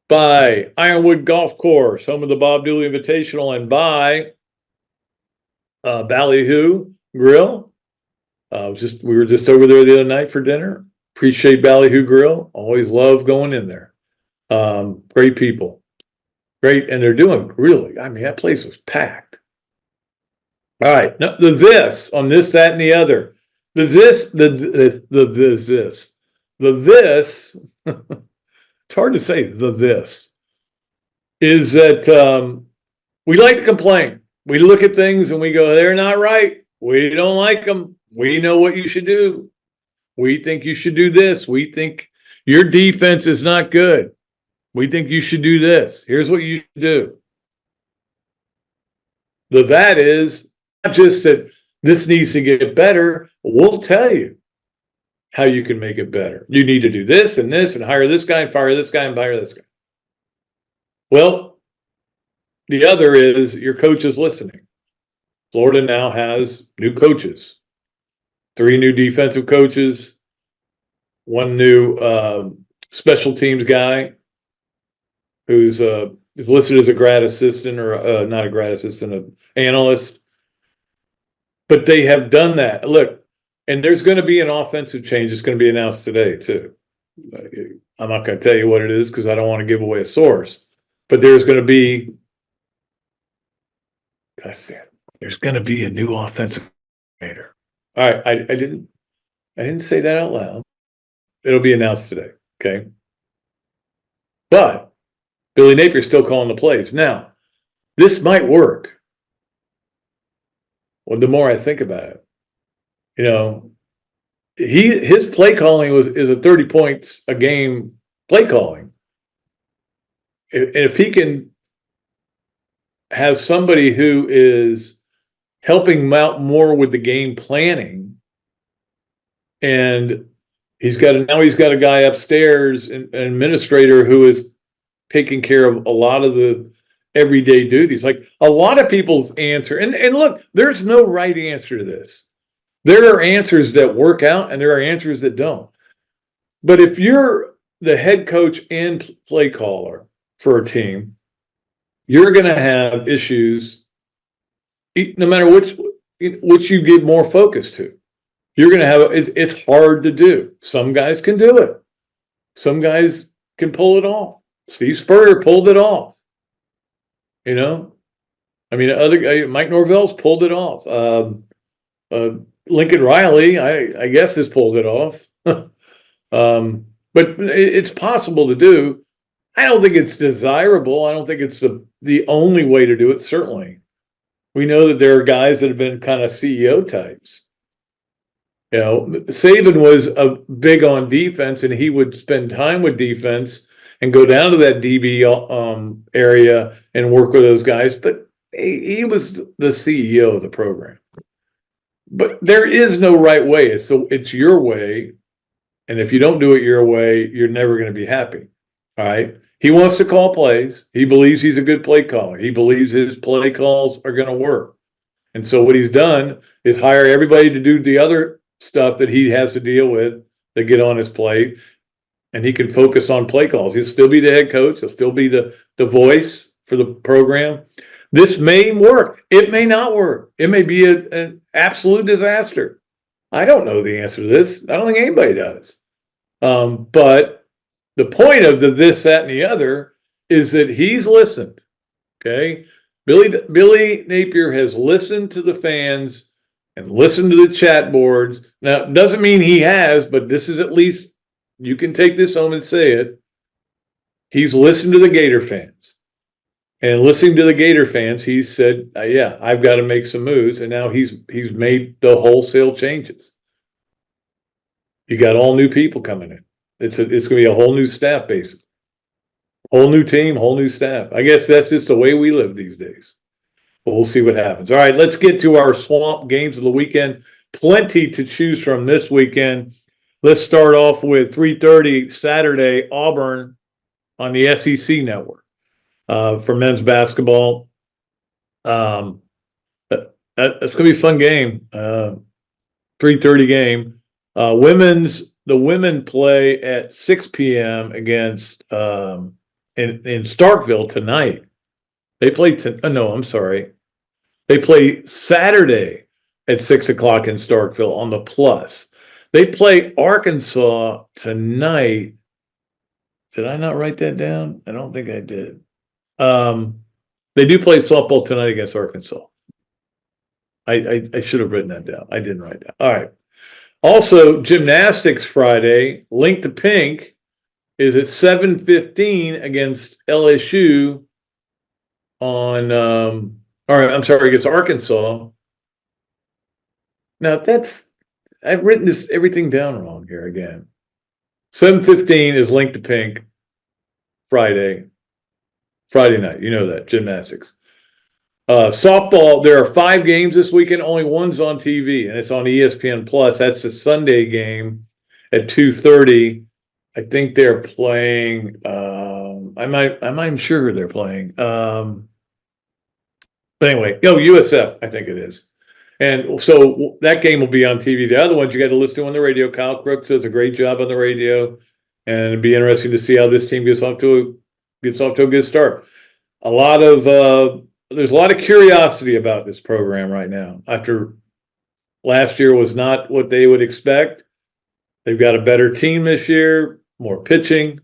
by Ironwood Golf Course, home of the Bob Dooley Invitational, and by Ballyhoo Grill. We were just over there the other night for dinner. Appreciate Ballyhoo Grill. Always love going in there. Great people. Great, and they're doing really, I mean, that place was packed. All right, now the this on this, that, and the other. The this, it's hard to say the this, is that we like to complain. We look at things and we go, they're not right. We don't like them. We know what you should do. We think you should do this. We think your defense is not good. We think you should do this. Here's what you should do. That is not just that this needs to get better. We'll tell you how you can make it better. You need to do this and hire this guy and fire this guy and fire this guy. Well, the other is your coach is listening. Florida now has new coaches, 3 new defensive coaches, 1 new special teams guy who's is listed as a grad assistant or not a grad assistant, an analyst. But they have done that. Look, and there's going to be an offensive change. It's going to be announced today too. I'm not going to tell you what it is because I don't want to give away a source. But there's going to be, there's going to be a new offensive coordinator. All right, I didn't say that out loud. It'll be announced today. Okay, but Billy Napier's still calling the plays. Now, this might work. Well, the more I think about it, you know, his play calling is a 30 points a game play calling. If he can have somebody who is helping him out more with the game planning, and he's got a guy upstairs, an administrator who is taking care of a lot of the everyday duties. Like a lot of people's answer, and look, there's no right answer to this. There are answers that work out and there are answers that don't. But if you're the head coach and play caller for a team, you're going to have issues no matter which you give more focus to. You're going to have, it's hard to do. Some guys can do it. Some guys can pull it off. Steve Spurrier pulled it off. You know, I mean, other guy, Mike Norvell's pulled it off. Lincoln Riley, I guess, has pulled it off. But it's possible to do. I don't think it's desirable. I don't think it's the only way to do it. Certainly, we know that there are guys that have been kind of CEO types. You know, Saban was big on defense, and he would spend time with defense and go down to that DB area and work with those guys. But he was the CEO of the program. But there is no right way. It's your way. And if you don't do it your way, you're never going to be happy. All right. He wants to call plays. He believes he's a good play caller. He believes his play calls are going to work. And so what he's done is hire everybody to do the other stuff that he has to deal with that get on his plate. And he can focus on play calls. He'll still be the head coach. He'll still be the voice for the program. This may work. It may not work. It may be an absolute disaster. I don't know the answer to this. I don't think anybody does. But the point of the this, that, and the other is that he's listened. Okay? Billy Napier has listened to the fans and listened to the chat boards. Now, it doesn't mean he has, but this is at least, you can take this home and say it. He's listened to the Gator fans. And listening to the Gator fans, he said, yeah, I've got to make some moves. And now he's made the wholesale changes. You got all new people coming in. It's going to be a whole new staff, basically. Whole new team, whole new staff. I guess that's just the way we live these days. But we'll see what happens. All right, let's get to our swamp games of the weekend. Plenty to choose from this weekend. Let's start off with 3:30 Saturday, Auburn on the SEC network for men's basketball. That's going to be a fun game. 3:30 game. The women play at 6 p.m. against in Starkville tonight. They play no, I'm sorry. They play Saturday at 6 o'clock in Starkville on the Plus. They play Arkansas tonight. Did I not write that down? I don't think I did. They do play softball tonight against Arkansas. I should have written that down. I didn't write that. All right. Also, gymnastics Friday, Link to Pink is at 7:15 against LSU on I'm sorry, against Arkansas. Now I've written everything down wrong here again. 7:15 is Link to Pink Friday night. You know that, gymnastics. Softball, there are 5 games this weekend. Only one's on TV, and it's on ESPN Plus. That's the Sunday game at 2:30. I think they're playing. I'm sure they're playing. But anyway, USF. I think it is. And so that game will be on TV. The other ones you got to listen to on the radio. Kyle Crooks does a great job on the radio, and it'd be interesting to see how this team gets off to a good start. There's a lot of curiosity about this program right now. After last year was not what they would expect. They've got a better team this year, more pitching.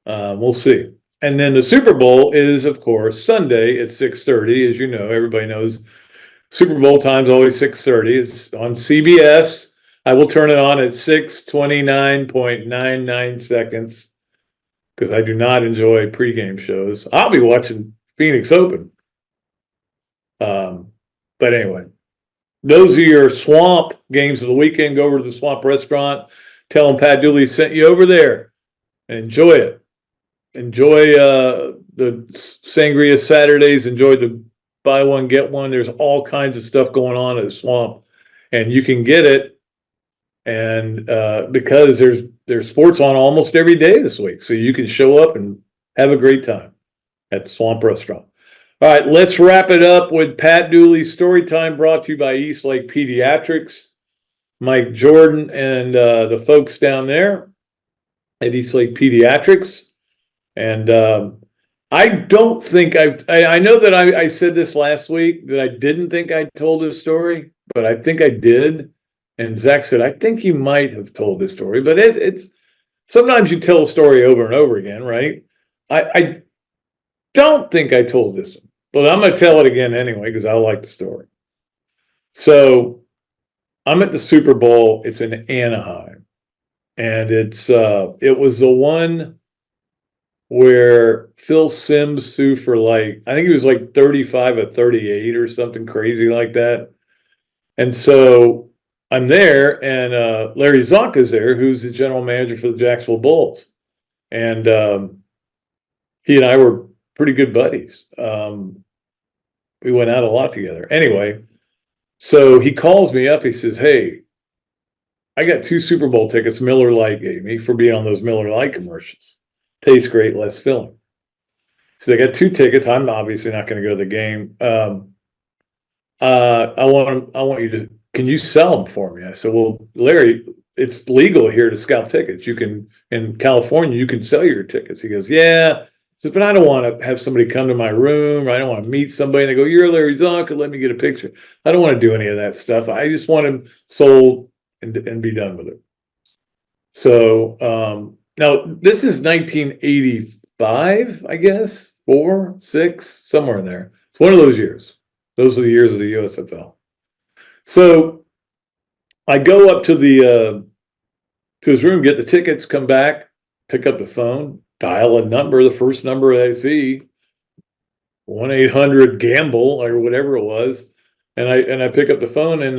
We'll see. And then the Super Bowl is, of course, Sunday at 6:30. As you know, everybody knows Super Bowl time's always 6:30. It's on CBS. I will turn it on at 6:29.99 seconds because I do not enjoy pregame shows. I'll be watching Phoenix Open. But anyway, those are your Swamp games of the weekend. Go over to the Swamp restaurant. Tell them Pat Dooley sent you over there. And enjoy it. Enjoy the Sangria Saturdays. Enjoy the buy one, get one. There's all kinds of stuff going on at the Swamp. And you can get it. And because there's sports on almost every day this week. So you can show up and have a great time at the Swamp restaurant. All right, let's wrap it up with Pat Dooley's Storytime, brought to you by Eastlake Pediatrics, Mike Jordan, and the folks down there at Eastlake Pediatrics. And I don't think I know that I said this last week that I didn't think I told this story, but I think I did. And Zach said, I think you might have told this story, but it's sometimes you tell a story over and over again, right? I don't think I told this one. But I'm going to tell it again anyway because I like the story. So I'm at the Super Bowl. It's in Anaheim. And it was the one where Phil Simms threw for I think he was 35 or 38 or something crazy like that. And so I'm there, and Larry Zonka's there, who's the general manager for the Jacksonville Bulls. And he and I were pretty good buddies. We went out a lot together. Anyway, so he calls me up. He says, hey, I got 2 Super Bowl tickets Miller Lite gave me for being on those Miller Lite commercials. Tastes great, less filling. He says, I got 2 tickets. I'm obviously not going to go to the game. I want you to, can you sell them for me? I said, well, Larry, it's legal here to scalp tickets. You can, in California, you can sell your tickets. He goes, yeah. He says, but I don't want to have somebody come to my room. I don't want to meet somebody and they go, you're Larry Zonka, let me get a picture. I don't want to do any of that stuff. I just want them sold and be done with it. So now this is 1985, I guess, 4, 6, somewhere in there. It's one of those years. Those are the years of the USFL. So I go up to his room, get the tickets, come back, pick up the phone, dial a number, the first number I see, 1-800-GAMBLE or whatever it was. And I pick up the phone, and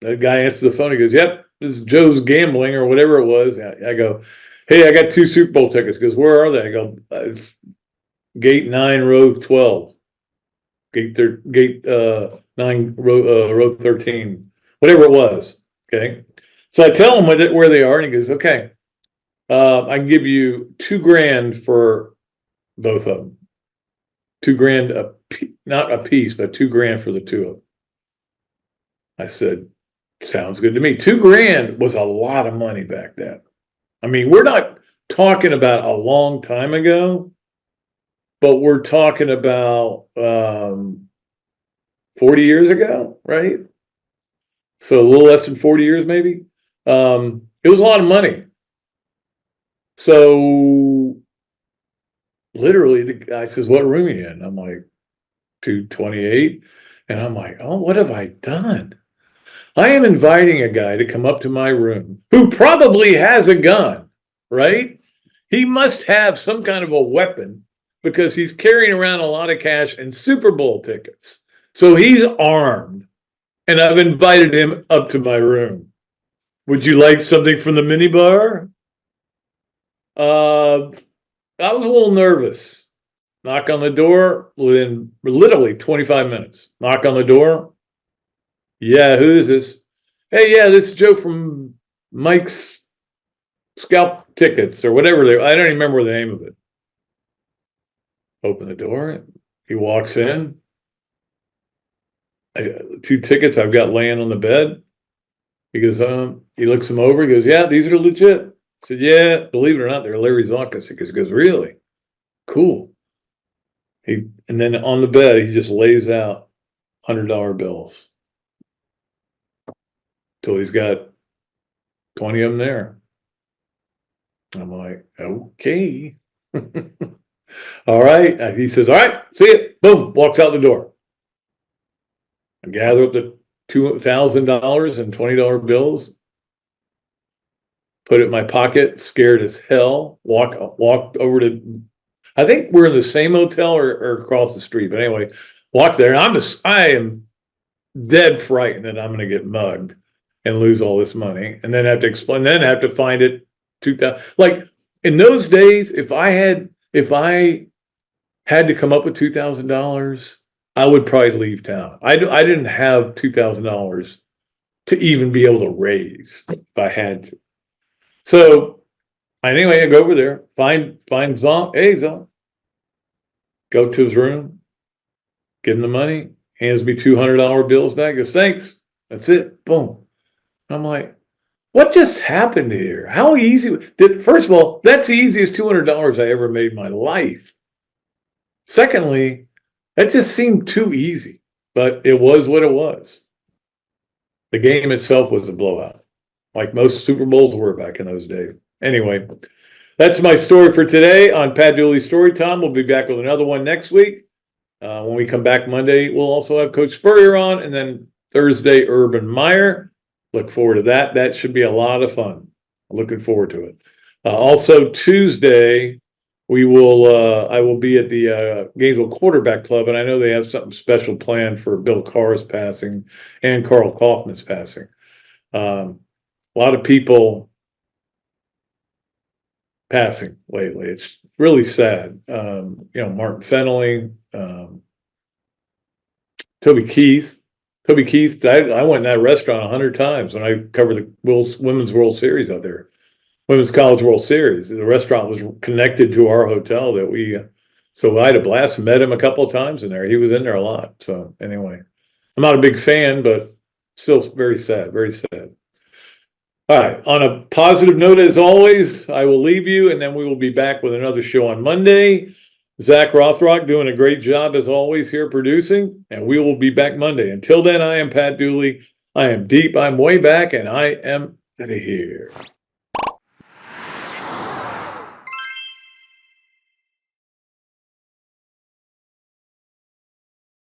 the guy answers the phone. He goes, yep, this is Joe's Gambling or whatever it was. I go, hey, I got 2 Super Bowl tickets. He goes, where are they? I go, it's gate 9, row 12. Gate 9, row 13, whatever it was. Okay. So I tell him where they are, and he goes, okay, I can give you $2,000 for both of them. $2,000 not a piece, but $2,000 for the 2 of them. I said, sounds good to me. $2,000 was a lot of money back then. I mean, we're not talking about a long time ago, but we're talking about 40 years ago, right? So a little less than 40 years, maybe. It was a lot of money. So literally the guy says, what room are you in? I'm like, 228. And I'm like, oh, what have I done? I am inviting a guy to come up to my room who probably has a gun, right? He must have some kind of a weapon because he's carrying around a lot of cash and Super Bowl tickets. So he's armed, and I've invited him up to my room. Would you like something from the minibar? I was a little nervous. Knock on the door within literally 25 minutes. Knock on the door. Yeah, who is this? Hey, yeah, this is Joe from Mike's Scalp Tickets or whatever I don't even remember the name of it. Open the door. He walks in. 2 tickets I've got laying on the bed. He goes, he looks them over. He goes, yeah, these are legit. I said, yeah, believe it or not, they're Larry Zonka's. He goes, really? Cool. And then on the bed, he just lays out $100 bills. Till he's got 20 of them there. I'm like, okay. All right. He says, all right, see it. Boom, walks out the door. I gather up the $2,000 and $20 bills, put it in my pocket, scared as hell, walked over to, I think we're in the same hotel or across the street, but anyway, walked there, and I am dead frightened that I'm going to get mugged and lose all this money, and then have to explain, then have to find it 2,000. Like in those days, if I had to come up with $2,000, I would probably leave town. I didn't have $2,000 to even be able to raise if I had to. So anyway, I go over there, find Zonk. Hey, Zonk. Go to his room, give him the money, hands me $200 bills back. Goes, thanks. That's it. Boom. I'm like, what just happened here? How easy? First of all, that's the easiest $200 I ever made in my life. Secondly, that just seemed too easy, but it was what it was. The game itself was a blowout, like most Super Bowls were back in those days. Anyway, that's my story for today on Pat Dooley Storytime. We'll be back with another one next week. When we come back Monday, we'll also have Coach Spurrier on, and then Thursday, Urban Meyer. Look forward to that. That should be a lot of fun. I'm looking forward to it. Also, Tuesday, I will be at the Gainesville Quarterback Club, and I know they have something special planned for Bill Carr's passing and Carl Kaufman's passing. A lot of people passing lately. It's really sad. Martin Fennelly, Toby Keith. I went in that restaurant 100 times when I covered the Women's World Series out there. Women's College World Series. The restaurant was connected to our hotel so I had a blast. Met him a couple of times in there. He was in there a lot. So anyway, I'm not a big fan, but still very sad, very sad. All right. On a positive note, as always, I will leave you, and then we will be back with another show on Monday. Zach Rothrock doing a great job as always here producing, and we will be back Monday. Until then, I am Pat Dooley. I am deep, I'm way back, and I am out of here.